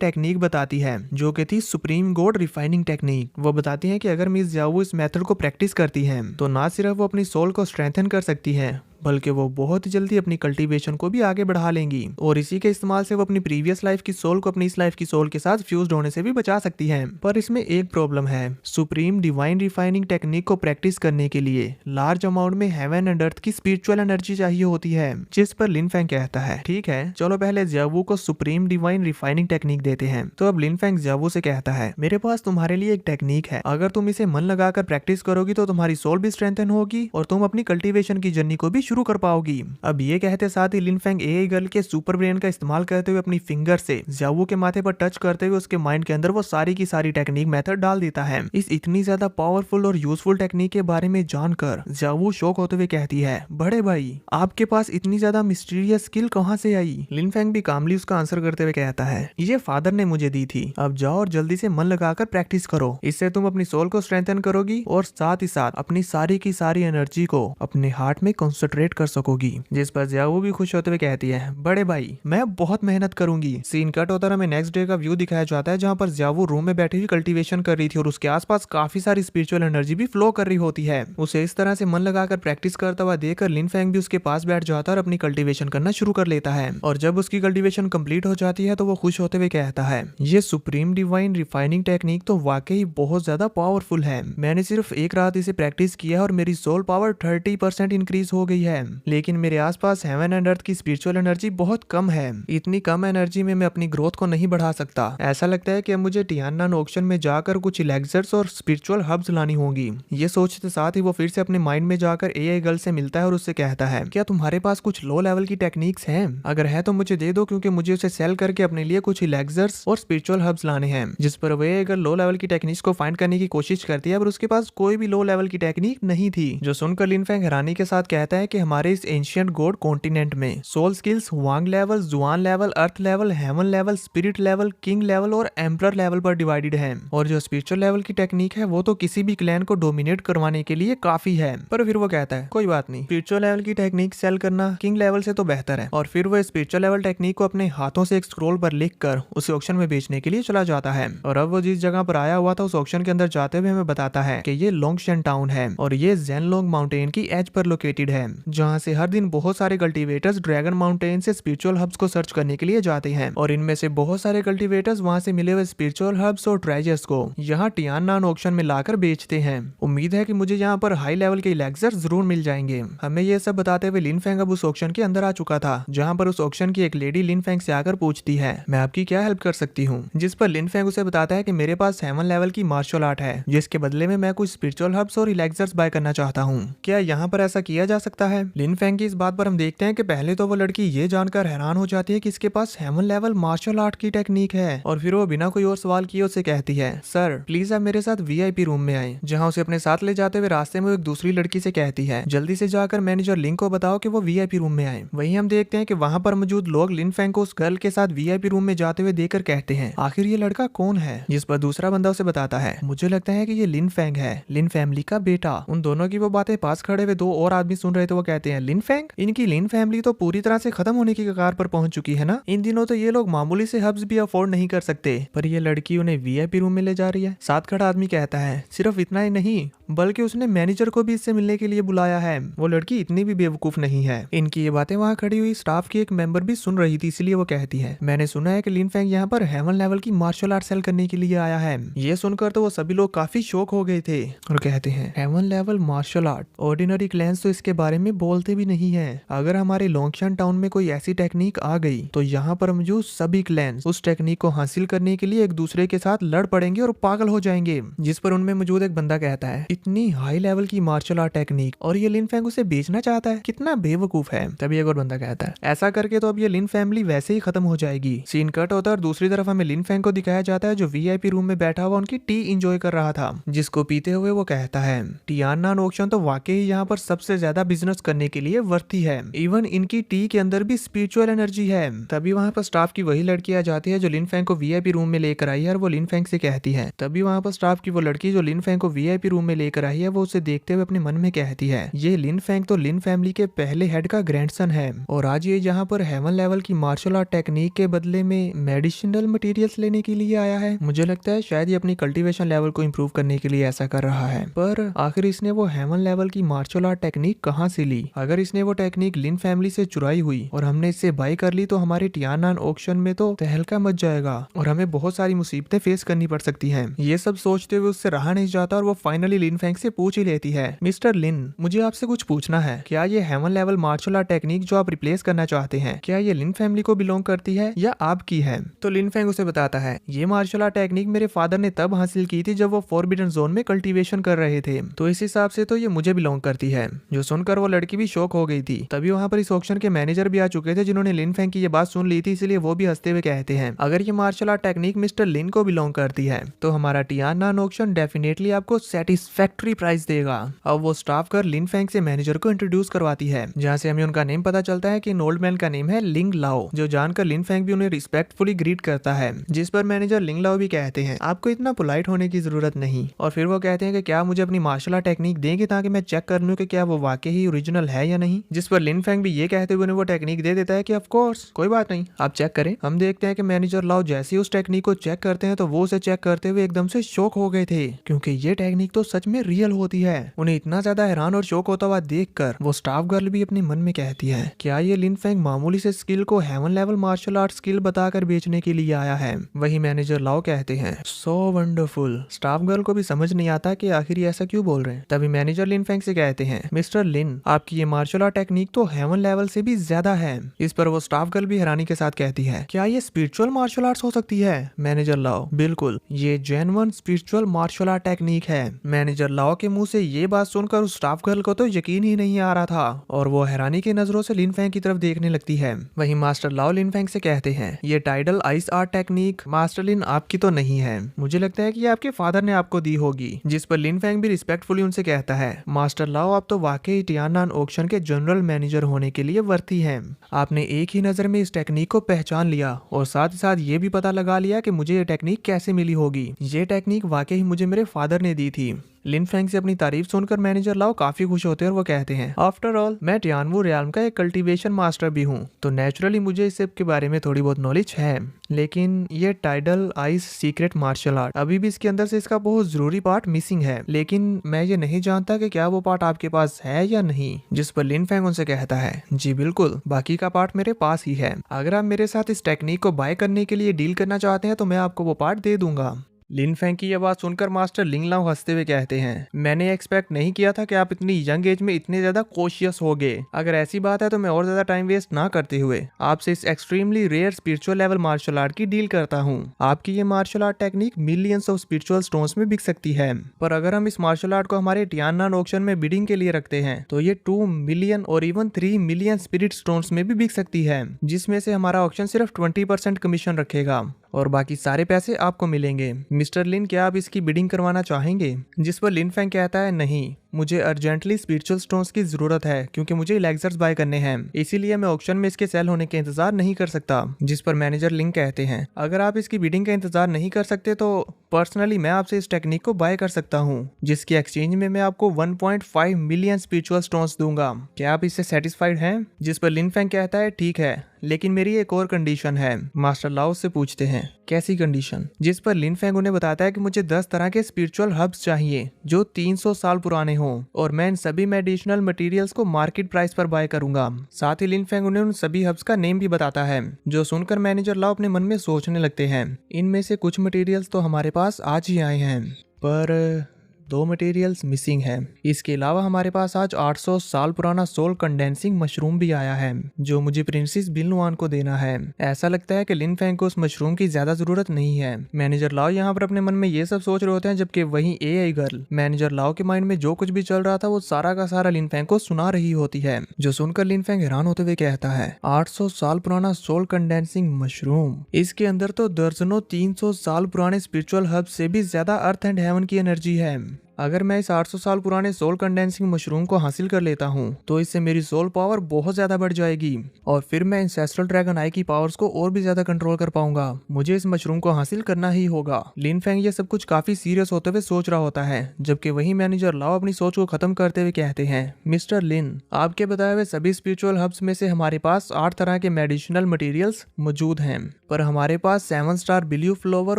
टेक्निक बताती है जो कि थी सुप्रीम गॉड रिफाइनिंग टेक्निक। वो बताती है कि अगर मिस जियावू इस मेथड को प्रैक्टिस करती है तो ना सिर्फ वो अपनी सोल को स्ट्रेंथन कर सकती है बल्कि वो बहुत जल्दी अपनी कल्टीवेशन को भी आगे बढ़ा लेंगी, और इसी के इस्तेमाल से वो अपनी प्रीवियस लाइफ की सोल को अपनी इस लाइफ की सोल के साथ फ्यूज्ड होने से भी बचा सकती है। पर इसमें एक प्रॉब्लम है, सुप्रीम डिवाइन रिफाइनिंग टेक्निक को प्रैक्टिस करने के लिए लार्ज अमाउंट में हेवन एंड अर्थ की स्पिरिचुअल एनर्जी चाहिए होती है। जिस पर लिन फेंग कहता है ठीक है चलो पहले जियावू को सुप्रीम डिवाइन रिफाइनिंग टेक्निक देते हैं। तो अब लिन फेंग जियावू से कहता है मेरे पास तुम्हारे लिए एक टेक्निक है, अगर तुम इसे मन लगाकर प्रैक्टिस करोगी तो तुम्हारी सोल भी स्ट्रेंथन होगी और तुम अपनी कल्टीवेशन की जर्नी को भी शुरू कर पाओगी। अब ये कहते साथ ही लिन फेंग एआई गर्ल के सुपर ब्रेन का इस्तेमाल करते हुए अपनी फिंगर से जियावू के माथे पर टच करते हुए उसके माइंड के अंदर वो सारी की सारी टेक्निक मेथड डाल देता है। इस इतनी ज्यादा पावरफुल और यूजफुल टेक्निक के बारे में जानकर जियावू शॉक होते हुए कहती है बड़े भाई आपके पास इतनी ज्यादा मिस्टीरियस स्किल कहाँ से आई। लिन फेंग भी कामली उसका आंसर करते हुए कहता है ये फादर ने मुझे दी थी, अब जाओ और जल्दी से मन लगाकर प्रैक्टिस करो, इससे तुम अपनी सोल को स्ट्रेंथन करोगी और साथ ही साथ अपनी सारी की सारी एनर्जी को अपने हार्ट में कॉन्सेंट्रेट ऑपरेट कर सकोगी। जिस पर जियाओ भी खुश होते हुए कहती है, बड़े भाई मैं बहुत मेहनत करूंगी। सीन कट होता है, हमें नेक्स्ट डे का व्यू दिखाया जाता है जहाँ पर जियाओ रूम में बैठी हुई कल्टीवेशन कर रही थी और उसके आसपास काफी सारी स्पिरिचुअल एनर्जी भी फ्लो कर रही होती है। उसे इस तरह से मन लगाकर प्रैक्टिस करता हुआ देखकर लिन फेंग भी उसके पास बैठ जाता है और अपनी कल्टीवेशन करना शुरू कर लेता है। और जब उसकी कल्टीवेशन कंप्लीट हो जाती है तो वो खुश होते हुए कहता है, ये सुप्रीम डिवाइन रिफाइनिंग टेक्निक तो वाकई बहुत ज्यादा पावरफुल है। मैंने सिर्फ एक रात इसे प्रैक्टिस किया है और मेरी सोल पावर 30% इंक्रीज हो गई है, लेकिन मेरे आसपास हेवन एंड अर्थ की स्पिरिचुअल एनर्जी बहुत कम है। इतनी कम एनर्जी में मैं अपनी ग्रोथ को नहीं बढ़ा सकता। ऐसा लगता है कि अब मुझे टियाननान ऑक्शन में जाकर कुछ इलेक्सर्स और स्पिरिचुअल हब्स लानी होंगी। ये सोचते साथ ही वो फिर से अपने माइंड में जाकर एआई गर्ल से मिलता है और उससे कहता है, क्या तुम्हारे पास कुछ लो लेवल की टेक्निक्स हैं? अगर है तो मुझे दे दो, क्योंकि मुझे उसे सेल करके अपने लिए कुछ इलेक्सर्स और स्पिरिचुअल हब्स लाने हैं। जिस पर वो एआई गर्ल लो लेवल की टेक्निक्स को फाइंड करने की कोशिश करती है, पर उसके पास कोई भी लो लेवल की टेक्निक नहीं थी। जो सुनकर लिन फेंग हैरानी के साथ कहता है कि हमारे इस एंशिएंट गॉड कॉन्टिनेंट में soul skills Huang level, Xuan level, earth level, heaven level, spirit level, king level और एम्परर लेवल पर डिवाइडेड है। और जो स्पिरिचुअल लेवल की टेक्निक है वो तो किसी भी क्लैन को डोमिनेट करवाने के लिए काफी है। पर फिर वो कहता है, कोई बात नहीं, स्पिरिचुअल लेवल की टेक्निक सेल करना किंग लेवल से तो बेहतर है। और फिर वो स्पिरिचुअल लेवल टेक्निक को अपने हाथों से एक स्क्रोल पर लिख कर उसे ऑक्शन में बेचने के लिए चला जाता है। और अब वो जिस जगह पर आया हुआ था उस ऑक्शन के अंदर जाते हुए हमें बताता है कि ये लोंगशन टाउन है और ये जेनलोंग माउंटेन की एज पर लोकेटेड है, जहाँ से हर दिन बहुत सारे कल्टीवेटर्स ड्रैगन माउंटेन से स्पिरिचुअल हब्स को सर्च करने के लिए जाते हैं। और इनमें से बहुत सारे कल्टीवेटर्स वहाँ से मिले हुए स्पिरिचुअल हब्स और ट्रेजर्स को यहाँ टियाननान ऑक्शन में लाकर बेचते हैं। उम्मीद है कि मुझे यहाँ पर हाई लेवल के इलेक्सर जरूर मिल जाएंगे। हमें ये सब बताते हुए लिन फेंग अब उस ऑक्शन के अंदर आ चुका था, जहाँ पर उस ऑक्शन की एक लेडी लिन फेंग से आकर पूछती है, मैं आपकी क्या हेल्प कर सकती हूँ? जिस पर लिन फेंग उसे बताता है कि मेरे पास हेवन लेवल की मार्शल आर्ट है, जिसके बदले में मैं कुछ स्पिरिचुअल हब्स और इलेक्सर्स बाय करना चाहता हूँ। क्या यहाँ पर ऐसा किया जा सकता है? लिन फेंग की इस बात पर हम देखते हैं कि पहले तो वो लड़की ये जानकर हैरान हो जाती है कि इसके पास हेवन लेवल मार्शल आर्ट की टेक्निक है। और फिर वो बिना कोई और सवाल किए उसे कहती है, सर प्लीज आप मेरे साथ वीआईपी रूम में आए। जहाँ उसे अपने साथ ले जाते हुए रास्ते में एक दूसरी लड़की से कहती है, जल्दी से जाकर मैनेजर लिंक को बताओ कि वो वीआईपी रूम में आए। वहीं हम देखते हैं कि वहाँ पर मौजूद लोग लिन फेंग को उस गर्ल के साथ वीआईपी रूम में जाते हुए देखकर कहते हैं, आखिर ये लड़का कौन है? जिस पर दूसरा बंदा उसे बताता है, मुझे लगता है कि ये लिन फेंग है, लिन फैमिली का बेटा। उन दोनों की वो बातें पास खड़े हुए दो और आदमी सुन रहे थे। वो कहते हैं, लिन फेंग, इनकी लिन फैमिली तो पूरी तरह से खत्म होने की कगार पर पहुंच चुकी है ना। इन दिनों तो ये लोग मामूली से हब्स भी अफोर्ड नहीं कर सकते, पर ये लड़की उन्हें वीआईपी रूम में ले जा रही है। साथ खड़ा आदमी कहता है, सिर्फ इतना ही नहीं बल्कि उसने मैनेजर को भी इससे मिलने के लिए बुलाया है। वो लड़की इतनी भी बेवकूफ नहीं है। इनकी ये बातें वहाँ खड़ी हुई स्टाफ की एक मेंबर भी सुन रही थी, इसलिए वो कहती है, मैंने सुना है कि लिन फेंग यहाँ पर हेवन लेवल की मार्शल आर्ट सेल करने के लिए आया है। ये सुनकर तो वो सभी लोग काफी शौक हो गए थे और कहते हैं, heaven level martial art, ordinary clans तो इसके बारे में बोलते भी नहीं है। अगर हमारे लोंगशन टाउन में कोई ऐसी टेक्निक आ गई तो यहाँ पर मौजूद सभी क्लैंस उस टेक्निक को हासिल करने के लिए एक दूसरे के साथ लड़ पड़ेंगे और पागल हो जाएंगे। जिस पर उनमें मौजूद एक बंदा कहता है, इतनी हाई लेवल की मार्शल आर्ट टेक्निक और ये लिन फेंग उसे बेचना चाहता है, कितना बेवकूफ है। तभी एक और बंदा कहता है, ऐसा करके तो अब ये लिन फैमिली वैसे ही खत्म हो जाएगी। सीन कट होता है और दूसरी तरफ हमें लिन फेंग को दिखाया जाता है जो वीआईपी रूम में बैठा हुआ उनकी टी एंजॉय कर रहा था, जिसको पीते हुए वो कहता है, टियाननान ऑक्शन तो वाकई यहाँ पर सबसे ज्यादा बिजनेस करने के लिए वर्ती है। इवन इनकी टी के अंदर भी स्पिरिचुअल एनर्जी है। तभी वहाँ पर स्टाफ की वही लड़की आ जाती है जो लिन फेंग को वीआईपी रूम में लेकर आई है और वो लिन फेंग से कहती है, तभी वहाँ पर स्टाफ की वो लड़की जो लिन फेंग को वीआईपी रूम में लेकर आई है वो उसे देखते हुए अपने मन में कहती है, ये लिन फेंग तो लिन फैमिली के पहले हेड का ग्रैंडसन है और आज ये यहाँ पर हेवन लेवल की मार्शल आर्ट टेक्निक के बदले में मेडिसिनल मटेरियल्स लेने के लिए आया है। मुझे लगता है शायद ये अपनी कल्टीवेशन लेवल को इम्प्रूव करने के लिए ऐसा कर रहा है। पर आखिर इसने वो हेवन लेवल की मार्शल आर्ट टेक्निक कहाँ से ली? अगर इसने वो टेक्निक लिन फैमिली से चुराई हुई और हमने इससे बाई कर ली तो हमारे टियाननान ऑक्शन में तो तहलका मच जाएगा और हमें बहुत सारी मुसीबतें फेस करनी पड़ सकती हैं। ये सब सोचते हुए उससे रहा नहीं जाता और वो फाइनली लिन फेंग से पूछ ही लेती है, मिस्टर लिन, मुझे आपसे कुछ पूछना है। क्या ये heaven level martial art technique जो आप रिप्लेस करना चाहते हैं, क्या ये लिन फैमिली को बिलोंग करती है या आपकी है? तो लिन फेंग उसे बताता है, ये मार्शल आर्ट टेक्निक मेरे फादर ने तब हासिल की थी जब वो फॉरबिडन जोन में कल्टीवेशन कर रहे थे, तो इस हिसाब से तो ये मुझे बिलोंग करती है। जो सुनकर वो लड़की भी शॉक हो गई थी। तभी वहाँ पर इस ऑक्शन के मैनेजर भी आ चुके थे जिन्होंने लिन फेंग की ये बात सुन ली थी, इसलिए वो भी हंसते हुए कहते हैं, अगर ये मार्शल आर्ट टेक्निक मिस्टर लिन को बिलोंग करती है तो हमारा टियाननान ऑक्शन डेफिनेटली आपको सेटिस्फैक्टरी प्राइस देगा। अब वो स्टाफ कर लिन फेंग से मैनेजर को इंट्रोड्यूस करवाती है, जहाँ से हमें उनका नेम पता चलता है कि इन ओल्ड मैन का नेम है लिंग लाओ, जो जानकर लिन फेंग भी उन्हें रिस्पेक्टफुली ग्रीट करता है। जिस पर मैनेजर लिंग लाओ भी कहते हैं, आपको इतना पोलाइट होने की जरूरत नहीं। और फिर वो कहते हैं कि क्या मुझे अपनी मार्शल आर्ट टेक्निक देंगे ताकि मैं चेक कर लूं कि क्या वो वाकई ही ओरिजिनल है या नहीं, जिस पर लिन फेंग भी ये कहते हुए उन्हें वो टेक्निक दे देता है कि ऑफ कोर्स कोई बात नहीं, आप चेक करें। हम देखते हैं कि मैनेजर लाओ जैसे ही उस टेक्निक को चेक करते हैं तो वो उसे चेक करते हुए एकदम से शॉक हो गए थे, क्योंकि ये टेक्निक तो सच में रियल होती है। उन्हें इतना ज्यादा हैरान और शॉक होता हुआ देखकर वो स्टाफ गर्ल भी अपने मन में कहती है, क्या ये लिन फेंग मामूली से स्किल को heaven level martial art skill बताकर बेचने के लिए आया है? वही मैनेजर लाओ कहते हैं, सो वंडरफुल। स्टाफ गर्ल को भी समझ नहीं आता कि आखिर ये ऐसा क्यों बोल रहे हैं। तभी मैनेजर लिन फेंग से कहते हैं, मिस्टर लिन, आपकी ये मार्शल आर्ट टेक्निक तो हेवन लेवल से भी ज्यादा है। इस पर वो स्टाफ गर्ल भी हैरानी के साथ कहती है, क्या ये स्पिरिचुअल मार्शल आर्ट्स हो सकती है? मैनेजर लाओ, बिल्कुल, ये genuine spiritual martial art technique है। मैनेजर लाओ के मुंह से ये बात सुनकर उस स्टाफ गर्ल को तो यकीन ही नहीं आ रहा था और वो हैरानी की नजरों से लिन फेंग की तरफ देखने लगती है। वहीं मास्टर लाओ लिन फेंग से कहते हैं, ये tidal ice art technique master Lin आपकी तो नहीं है, मुझे लगता है कि ये आपके फादर ने आपको दी होगी। जिस पर लिन फेंग भी रिस्पेक्टफुली उनसे कहता है, मास्टर लाओ आप तो वाकई टियाननान ऑक्शन के जनरल मैनेजर होने के लिए वर्ती हैं। आपने एक ही नजर में इस टेक्निक को पहचान लिया और साथ ही साथ ये भी पता लगा लिया कि मुझे ये टेक्निक कैसे मिली होगी। ये टेक्निक वाकई मुझे मेरे फादर ने दी थी। लिन फेंग से अपनी तारीफ सुनकर मैनेजर लाओ काफी खुश होते हैं और वो कहते हैं, आफ्टर ऑल मैं टियानवू रियाल्म का एक कल्टीवेशन मास्टर भी हूँ, तो नेचुरली मुझे इस सब के बारे में थोड़ी बहुत नॉलेज है। लेकिन ये tidal ice secret martial art, अभी भी इसके अंदर से इसका बहुत जरूरी पार्ट मिसिंग है, लेकिन मैं ये नहीं जानता कि क्या वो पार्ट आपके पास है या नहीं। जिस पर लिन फेंग उनसे कहता है, जी बिल्कुल, बाकी का पार्ट मेरे पास ही है। अगर आप मेरे साथ इस टेक्निक को बाय करने के लिए डील करना चाहते हैं तो मैं आपको वो पार्ट दे दूंगा। लिन फेंग की यह बात सुनकर मास्टर लिंग लाओ हंसते हुए कहते हैं, मैंने एक्सपेक्ट नहीं किया था कि आप इतनी यंग एज में इतने ज्यादा कॉशियस होगे। अगर ऐसी बात है तो मैं और ज्यादा टाइम वेस्ट ना करते हुए आपसे इस extremely rare spiritual level martial art की डील करता हूँ। आपकी ये martial art technique millions of spiritual stones में बिक सकती है, पर अगर हम इस मार्शल आर्ट को हमारे टियाननान ऑक्शन में बिडिंग के लिए रखते हैं तो ये 2 मिलियन और इवन 3 मिलियन स्पिरिट स्टोन्स में भी बिक सकती है, जिसमें से हमारा ऑक्शन सिर्फ 20% कमीशन रखेगा और बाकी सारे पैसे आपको मिलेंगे। मिस्टर लिन, क्या आप इसकी बिडिंग करवाना चाहेंगे? जिस पर लिन फेंग कहता है, नहीं, मुझे अर्जेंटली स्पिरिचुअल स्टोन्स की जरूरत है क्योंकि मुझे इलेक्सर्स बाय करने हैं, इसीलिए मैं ऑक्शन में इसके सेल होने के इंतजार नहीं कर सकता। जिस पर मैनेजर लिंग कहते हैं, अगर आप इसकी बिडिंग का इंतजार नहीं कर सकते तो पर्सनली मैं आपसे इस टेक्निक को बाय कर सकता हूँ, जिसकी एक्सचेंज में मैं आपको 1.5 मिलियन स्पिरिचुअल स्टोन्स दूंगा। क्या आप इससे सेटिस्फाइड हैं? जिस पर लिन फेंग कहता है, ठीक है, लेकिन मेरी एक और कंडीशन है। मास्टर लाओ से पूछते हैं, कैसी कंडीशन? जिस पर लिन फेंग उन्हें बताता है कि मुझे 10 तरह के स्पिरिचुअल हब्स चाहिए जो 300 साल पुराने हों और मैं इन सभी मेडिसिनल मटेरियल्स को मार्केट प्राइस पर बाय करूंगा। साथ ही लिन फेंग उन्हें उन सभी हब्स का नेम भी बताता है, जो सुनकर मैनेजर लाओ अपने मन में सोचने लगते हैं, इनमें से कुछ मटेरियल्स तो हमारे पास आज ही आए हैं, पर 2 मटेरियल्स मिसिंग है। इसके अलावा हमारे पास आज 800 साल पुराना सोल कंडेंसिंग मशरूम भी आया है जो मुझे प्रिंसेस बिलनुआन को देना है। ऐसा लगता है कि लिन फेंग को उस मशरूम की ज्यादा जरूरत नहीं है। मैनेजर लाओ यहाँ पर अपने मन में ये सब सोच रहे होते हैं, जबकि वहीं एआई गर्ल मैनेजर लाओ के माइंड में जो कुछ भी चल रहा था वो सारा का सारा लिन फेंग को सुना रही होती है, जो सुनकर लिन फेंग हैरान होते हुए कहता है, 800 साल पुराना सोल कंडेंसिंग मशरूम, इसके अंदर तो दर्जनों 300 साल पुराने स्पिरिचुअल हब से भी ज्यादा अर्थ एंड हेवन की एनर्जी है। अगर मैं इस 800 साल पुराने सोल कंडेंसिंग मशरूम को हासिल कर लेता हूँ तो इससे मेरी सोल पावर बहुत ज्यादा बढ़ जाएगी और फिर मैं एंसेस्ट्रल ड्रैगन आई की पावर्स को और भी ज्यादा कंट्रोल कर पाऊंगा। मुझे इस मशरूम को हासिल करना ही होगा। लिन फेंग ये सब कुछ काफी सीरियस होते हुए सोच रहा होता है, जबकि वही मैनेजर लाओ अपनी सोच को खत्म करते हुए कहते हैं, मिस्टर लिन, आपके बताए हुए सभी स्पिरिचुअल हब्स में से हमारे पास 8 तरह के मेडिसिनल मटेरियल्स मौजूद हैं, पर हमारे पास 7 स्टार बिलीव फ्लावर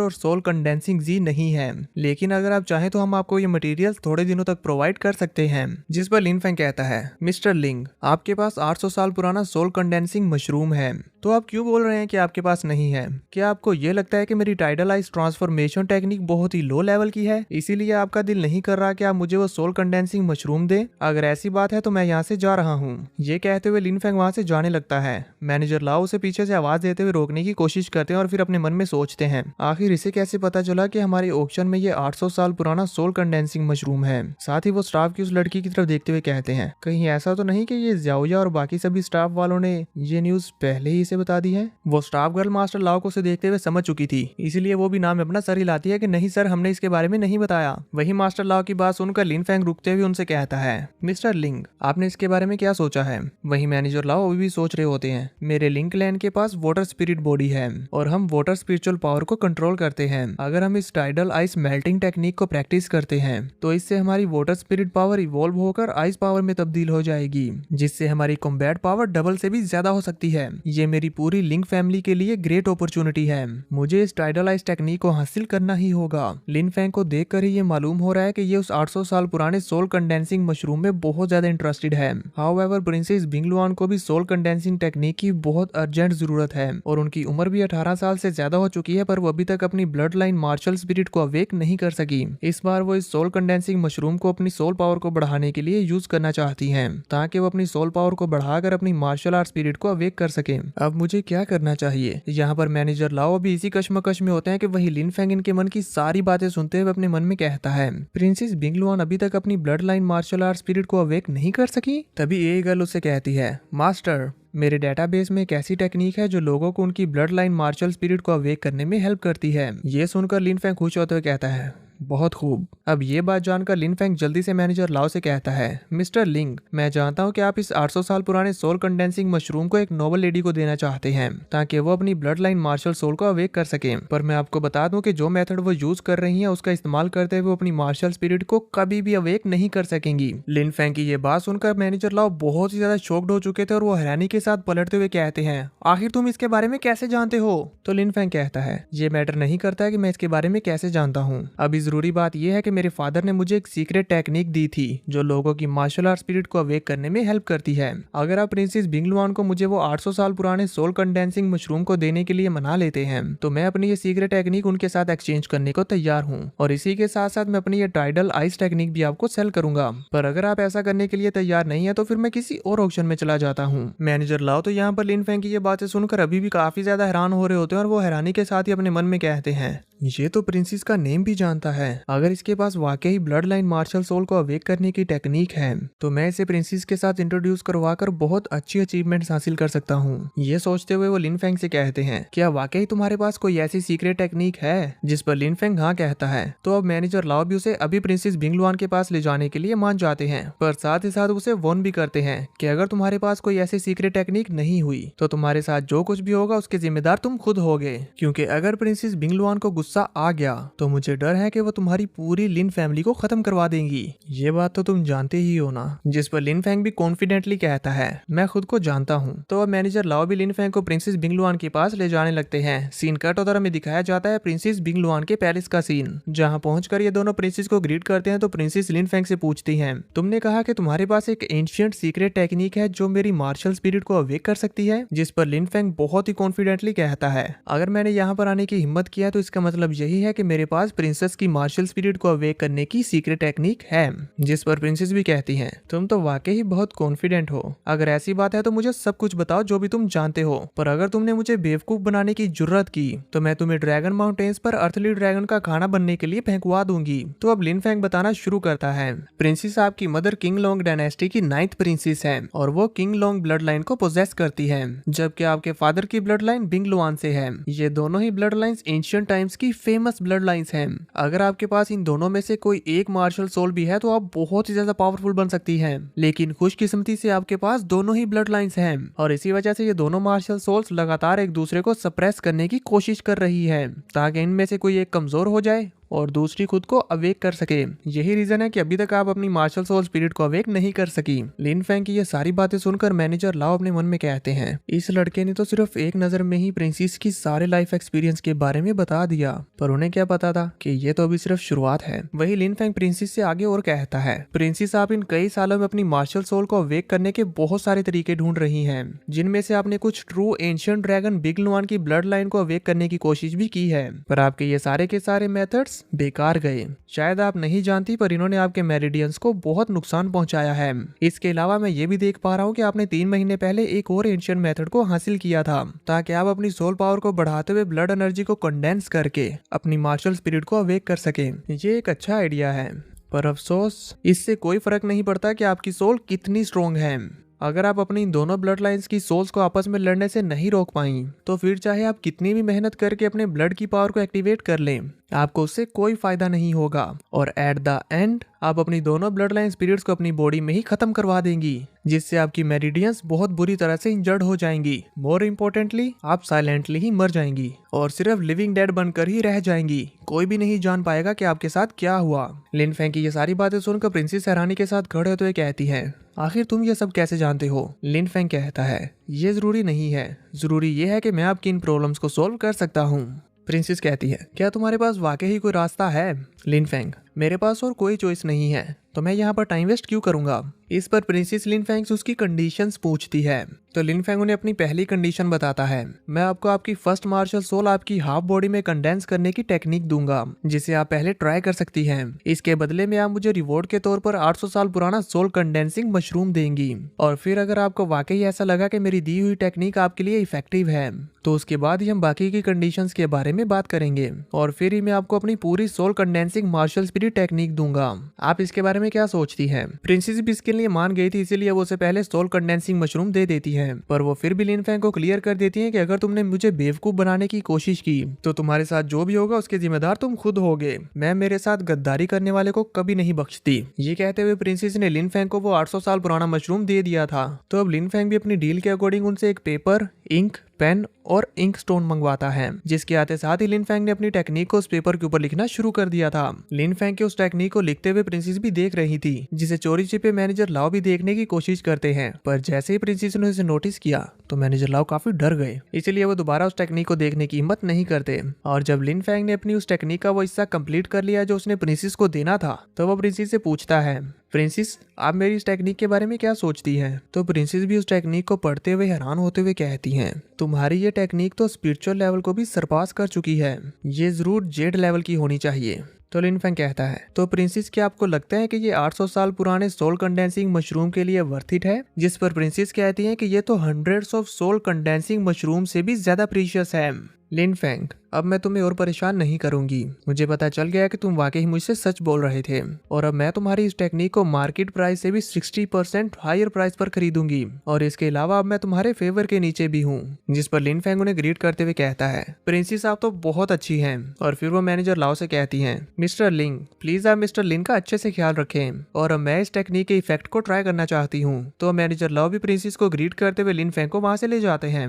और सोल कंडेंसिंग जी नहीं है। लेकिन अगर आप चाहें तो हम आपको ये मटेरियल्स थोड़े दिनों तक प्रोवाइड कर सकते हैं। जिस पर लिन फेंग कहता है, मिस्टर लिंग, आपके पास 800 साल पुराना सोल कंडेंसिंग मशरूम है, तो आप क्यों बोल रहे हैं कि आपके पास नहीं है? क्या आपको ये लगता है कि मेरी टाइडल आइस ट्रांसफॉर्मेशन टेक्निक बहुत ही लो लेवल की है, इसीलिए आपका दिल नहीं कर रहा कि आप मुझे वो सोल कंडेंसिंग मशरूम दें? अगर ऐसी बात है तो मैं यहाँ से जा रहा हूँ। ये कहते हुए लिन फेंग वहाँ से जाने लगता है। मैनेजर लाओ उसे पीछे से आवाज देते हुए रोकने की कोशिश करते हैं और फिर अपने मन में सोचते हैं, आखिर इसे कैसे पता चला कि हमारे ऑक्शन में ये 800 साल पुराना सोल कंडेंसिंग मशरूम है। साथ ही वो स्टाफ की उस लड़की की तरफ देखते हुए कहते हैं, कहीं ऐसा तो नहीं कि ये ज़ाओया और बाकी सभी स्टाफ वालों ने ये न्यूज पहले ही से बता दी है। वो स्टाफ गर्ल मास्टर लाओ को उसे देखते हुए समझ चुकी थी, इसीलिए वो भी नाम में अपना सर हिलाती है कि नहीं सर, हमने इसके बारे में नहीं बताया। वही मास्टर लाओ की बात सुनकर लिन फेंग रुकते हुए उनसे कहता है, मिस्टर लिंग, आपने इसके बारे में क्या सोचा है? वही मैनेजर लाओ अभी भी सोच रहे होते हैं। मेरे लिंक क्लैन के पास वाटर स्पिरिट बॉडी है और हम वाटर स्पिरिचुअल पावर को कंट्रोल करते हैं। अगर हम इस टाइडल आइस मेल्टिंग टेक्निक को प्रैक्टिस करते हैं तो इससे हमारी वाटर स्पिरिट पावर इवॉल्व होकर आइस पावर में तब्दील हो जाएगी, जिससे हमारी कॉम्बैट पावर डबल से भी ज्यादा हो सकती है। ये मेरी पूरी लिंक फैमिली के लिए ग्रेट अपॉर्चुनिटी है। मुझे इस टाइडल आइस टेक्निक को हासिल करना ही होगा। लिन फेंग को देखकर ही ये मालूम हो रहा है कि ये उस 800 साल पुराने सोल कंडेंसिंग मशरूम में बहुत ज्यादा इंटरेस्टेड है। हाउएवर प्रिंसेस बिंगलुआन को भी सोल कंडेंसिंग टेक्निक की बहुत अर्जेंट जरूरत है और उनकी उम्र भी 18 साल से ज्यादा हो चुकी है, पर वो अभी तक अपनी ब्लड लाइन मार्शल स्पिरिट को अवेक नहीं कर सकी। इस बार वो इस सोल कंडेंसिंग मशरूम को अपनी सोल पावर को बढ़ाने के लिए यूज करना चाहती हैं, ताकि वो अपनी सोल पावर को बढ़ाकर अपनी मार्शल आर्ट स्पिरिट को अवेक कर सके। अब मुझे क्या करना चाहिए? यहाँ पर मैनेजर लाओ भी इसी कश्मकश में होते हैं कि वही लिन फेंग इनके मन की सारी बातें सुनते हुए अपने मन में कहता है, प्रिंसेस बिंगलुआन अभी तक अपनी blood line martial art spirit को अवेक नहीं कर सकी। तभी ये गर्ल उससे कहती है, मास्टर, मेरे डेटाबेस में एक ऐसी टेक्निक है जो लोगों को उनकी ब्लड लाइन मार्शल स्पिरिट को अवेक करने में हेल्प करती है। ये सुनकर लिन फेंग खुश होते हुए कहता है, बहुत खूब। अब ये बात जानकर लिन फेंग जल्दी से मैनेजर लाओ से कहता है, मिस्टर लिंग, मैं जानता हूँ कि आप इस 800 साल पुराने सोल कंडेंसिंग मशरूम को एक नोबल लेडी को देना चाहते हैं ताकि वो अपनी ब्लड लाइन मार्शल सोल को अवेक कर सके, पर मैं आपको बता दूं कि जो मेथड वो यूज कर रही हैं उसका इस्तेमाल करते हुए अपनी मार्शल स्पिरिट को कभी भी अवेक नहीं कर सकेंगी। लिन फेंग की ये बात सुनकर मैनेजर लाओ बहुत ही ज्यादा शॉक्ड हो चुके थे और वो हैरानी के साथ पलटते हुए कहते हैं, आखिर तुम इसके बारे में कैसे जानते हो? तो लिन फेंग कहता है, ये मैटर नहीं करता है कि मैं इसके बारे में कैसे जानता हूँ। अभी जरूरी बात यह है कि मेरे फादर ने मुझे एक सीक्रेट टेक्निक दी थी जो लोगों की मार्शल आर्ट स्पिरिट को अवेक करने में हेल्प करती है। अगर आप प्रिंसेस बिंगलुआन को मुझे वो 800 साल पुराने सोल कंडेंसिंग मशरूम को देने के लिए मना लेते हैं तो मैं अपनी ये सीक्रेट टेक्निक उनके साथ एक्सचेंज करने को तैयार हूँ और इसी के साथ साथ मैं अपनी ये टाइडल आइस टेक्निक भी आपको सेल करूंगा। पर अगर आप ऐसा करने के लिए तैयार नहीं है तो फिर मैं किसी और ऑप्शन में चला जाता हूँ। मैनेजर लाओ तो यहाँ पर लिन फेंग की ये बातें सुनकर अभी भी काफी ज्यादा हैरान हो रहे होते हैं और वो हैरानी के साथ ही अपने मन में कहते हैं, ये तो प्रिंसेस का नेम भी जानता है। अगर इसके पास वाकई ब्लड लाइन मार्शल सोल को अवेक करने की टेक्निक है तो मैं इसे प्रिंसेस के साथ इंट्रोड्यूस करवाकर बहुत अच्छी अचीवमेंट्स हासिल कर सकता हूँ। ये सोचते हुए वो लिन फेंग से कहते हैं, क्या वाकई तुम्हारे पास कोई ऐसी सीक्रेट टेक्निक है? जिस पर लिन फेंग हाँ कहता है। तो अब मैनेजर लाओ भी उसे अभी प्रिंसेस बिंगलुआन के पास ले जाने के लिए मान जाते हैं, पर साथ ही साथ उसे वार्न भी करते हैं कि अगर तुम्हारे पास कोई ऐसी सीक्रेट टेक्निक नहीं हुई तो तुम्हारे साथ जो कुछ भी होगा उसके जिम्मेदार तुम खुद होगे, क्योंकि अगर प्रिंसेस बिंगलुआन को गुस्सा आ गया तो मुझे डर है कि वो तुम्हारी पूरी लिन फैमिली को खत्म करवा देंगी। ये बात तो तुम जानते ही हो ना। जिस पर लिन फेंग भी कॉन्फिडेंटली कहता है, मैं खुद को जानता हूँ। तो अब मैनेजर लाओ भी लिन फेंग को प्रिंसेस बिंगलुआन के पास ले जाने लगते हैं। सीन कट और में दिखाया जाता है प्रिंसेस बिंगलुआन के पैलेस का सीन, जहाँ पहुंचकर ये दोनों प्रिंसेस को ग्रीट करते हैं तो प्रिंसेस लिन फेंग से पूछती हैं, तुमने कहा कि तुम्हारे पास एक एंशिएंट सीक्रेट टेक्निक है जो मेरी मार्शल स्पिरिट को अवेक कर सकती है? जिस पर लिन फेंग बहुत ही कॉन्फिडेंटली कहता है, अगर मैंने यहाँ पर आने की हिम्मत किया तो इसका मतलब यही है कि मेरे पास प्रिंसेस की मार्शल स्पिरिट को अवेक करने की सीक्रेट टेक्निक है। जिस पर प्रिंसेस भी कहती हैं, तुम तो वाकई बहुत कॉन्फिडेंट हो। अगर ऐसी बात है तो मुझे सब कुछ बताओ जो भी तुम जानते हो, पर अगर तुमने मुझे बेवकूफ बनाने की जुर्रत की तो मैं तुम्हें ड्रैगन माउंटेन्स पर अर्थली ड्रैगन का खाना बनने के लिए फेंकवा दूंगी। तो अब लिन फेंग बताना शुरू करता है, प्रिंसेस आपकी मदर किंग लोंग डायनेस्टी की 9th प्रिंसेस है और वो किंग लोंग ब्लड लाइन को पोजेस करती है, जबकि आपके फादर की ब्लड लाइन बिंगलुआन से है। ये दोनों ही ब्लड लाइंस एंशिएंट टाइम्स की फेमस ब्लड लाइंस हैं। अगर आपके पास इन दोनों में से कोई एक मार्शल सोल भी है तो आप बहुत ही ज्यादा पावरफुल बन सकती हैं, लेकिन खुशकिस्मती से आपके पास दोनों ही ब्लड लाइंस हैं और इसी वजह से ये दोनों मार्शल सोल्स लगातार एक दूसरे को सप्रेस करने की कोशिश कर रही है ताकि इनमें से कोई एक कमजोर हो जाए और दूसरी खुद को अवेक कर सके। यही रीजन है कि अभी तक आप अपनी मार्शल सोल स्पिरिट को अवेक नहीं कर सकी। लिन फेंग की ये सारी बातें सुनकर मैनेजर लाओ अपने मन में कहते हैं, इस लड़के ने तो सिर्फ एक नजर में ही प्रिंसेस की सारे लाइफ एक्सपीरियंस के बारे में बता दिया, पर उन्हें क्या पता था कि ये तो अभी सिर्फ शुरुआत है। वही लिन फेंग प्रिंसेस से आगे और कहता है, प्रिंसेस आप इन कई सालों में अपनी मार्शल सोल को अवेक करने के बहुत सारे तरीके ढूंढ रही है, जिनमें से आपने कुछ ट्रू एंशिएंट ड्रैगन बिंगलुआन की ब्लड लाइन को अवेक करने की कोशिश भी की है, पर आपके ये सारे के सारे मेथड्स बेकार गए। शायद आप नहीं जानती पर इन्होंने आपके मेरिडियंस को बहुत नुकसान पहुंचाया है। इसके अलावा मैं ये भी देख पा रहा हूँ कि आपने 3 महीने पहले एक और एंशिएंट मेथड को हासिल किया था ताकि आप अपनी सोल पावर को बढ़ाते हुए ब्लड एनर्जी को कंडेंस करके अपनी मार्शल स्पिरिट को अवेक कर सके। ये एक अच्छा आइडिया है, पर अफसोस इससे कोई फर्क नहीं पड़ता कि आपकी सोल कितनी स्ट्रोंग है। अगर आप अपनी दोनों ब्लड लाइंस की सोल्स को आपस में लड़ने से नहीं रोक पाई तो फिर चाहे आप कितनी भी मेहनत करके अपने ब्लड की पावर को एक्टिवेट कर लें, आपको उससे कोई फायदा नहीं होगा और एट द एंड आप अपनी दोनों ब्लड लाइन स्पिरिट्स को अपनी बॉडी में ही खत्म करवा देंगी, जिससे आपकी मेरिडियंस बहुत बुरी तरह से इंजर्ड हो जाएंगी। मोर इम्पोर्टेंटली आप साइलेंटली ही मर जाएंगी और सिर्फ लिविंग डेड बनकर ही रह जाएंगी। कोई भी नहीं जान पाएगा कि आपके साथ क्या हुआ। लिन फेंग की ये सारी बातें सुनकर प्रिंसेस हैरानी के साथ खड़े होते हुए कहती है, आखिर तुम ये सब कैसे जानते हो? लिन फेंग कहता है, ये जरूरी नहीं है, जरूरी ये है कि मैं आपकी इन प्रॉब्लम्स को सॉल्व कर सकता हूँ। प्रिंसेस कहती है, क्या तुम्हारे पास वाकई ही कोई रास्ता है? लिन फेंग, मेरे पास और कोई चॉइस नहीं है, तो मैं यहाँ पर टाइम वेस्ट क्यों करूंगा? इस पर प्रिंसेस लिन फेंग से उसकी कंडीशंस पूछती है, तो लिन फेंग उन्हें अपनी पहली कंडीशन बताता है, मैं आपको आपकी फर्स्ट मार्शल सोल आपकी हाफ बॉडी में कंडेंस करने की टेक्निक दूंगा, जिसे आप पहले ट्राई कर सकती हैं। इसके बदले में आप मुझे रिवॉर्ड के तौर पर 800 साल पुराना सोल कंडेंसिंग मशरूम देंगी, और फिर अगर आपको वाकई ऐसा लगा कि मेरी दी हुई टेक्निक आपके लिए इफेक्टिव है तो उसके बाद ही हम बाकी की कंडीशंस के बारे में बात करेंगे, और फिर ही मैं आपको अपनी पूरी soul condensing martial spirit technique दूंगा। आप इसके बारे में क्या सोचती हैं? प्रिंसेस भी इसके लिए मान गई थी, इसीलिए वो उसे पहले सोल कंडेंसिंग मशरूम दे देती है, पर वो फिर भी लिन फेंग को क्लियर कर देती है कि अगर तुमने मुझे बेवकूफ बनाने की कोशिश की तो तुम्हारे साथ जो भी होगा उसके जिम्मेदार तुम खुद होगे। मैं मेरे साथ गद्दारी करने वाले को कभी नहीं बख्शती। ये कहते हुए प्रिंसेस ने लिन फेंग को वो 800 साल पुराना मशरूम दे दिया था। तो अब लिन फेंग भी अपनी डील के अकॉर्डिंग उनसे एक पेपर, इंक, पेन और इंक स्टोन मंगवाता है, जिसके आते साथ ही लिन फेंग ने अपनी टेक्निक को उस पेपर के ऊपर लिखना शुरू कर दिया था। लिन फेंग के उस टेक्निक को लिखते हुए प्रिंसेस भी देख रही थी, जिसे चोरी छिपे मैनेजर लाओ भी देखने की कोशिश करते हैं, पर जैसे ही प्रिंसेस ने उसे नोटिस किया तो मैनेजर लाओ काफी डर गए, इसलिए वो दोबारा उस टेक्निक को देखने की हिम्मत नहीं करते। और जब लिन फेंग ने अपनी उस टेक्निक का वो हिस्सा कंप्लीट कर लिया जो उसने प्रिंसेस को देना था, तो वो प्रिंसेस से पूछता है, प्रिंसेस आप मेरी इस टेक्निक के बारे में क्या सोचती हैं? तो प्रिंसेस भी उस टेक्निक को पढ़ते हुए हैरान होते हुए कहती हैं, तुम्हारी ये टेक्निक तो स्पिरिचुअल लेवल को भी सरपास कर चुकी है, ये जरूर जेड लेवल की होनी चाहिए। तो लिन फेंग कहता है, तो प्रिंसेस क्या आपको लगता है कि ये 800 साल पुराने सोल कंडेंसिंग मशरूम के लिए वर्थ इट है? जिस पर प्रिंसेस कहती है कि ये तो hundreds of soul condensing mushroom से भी ज्यादा प्रीशियस है। लिन फेंग, अब मैं तुम्हें और परेशान नहीं करूंगी, मुझे पता चल गया कि तुम वाकई मुझसे सच बोल रहे थे, और अब मैं तुम्हारी इस टेक्निक को मार्केट प्राइस से भी 60% हायर प्राइस पर खरीदूंगी, और इसके अलावा अब मैं तुम्हारे फेवर के नीचे भी हूँ। जिस पर लिन फेंग उन्हें ग्रीट करते हुए कहता है, प्रिंसेस आप तो बहुत अच्छी हैं। और फिर वो मैनेजर लाओ से कहती हैं, मिस्टर लिंग प्लीज आप मिस्टर लिन का अच्छे से ख्याल रखें, और अब मैं इस टेक्निक के इफेक्ट को ट्राई करना चाहती हूँ। तो मैनेजर लाओ भी प्रिंसेस को ग्रीट करते हुए लिन फेंग को वहां से ले जाते हैं।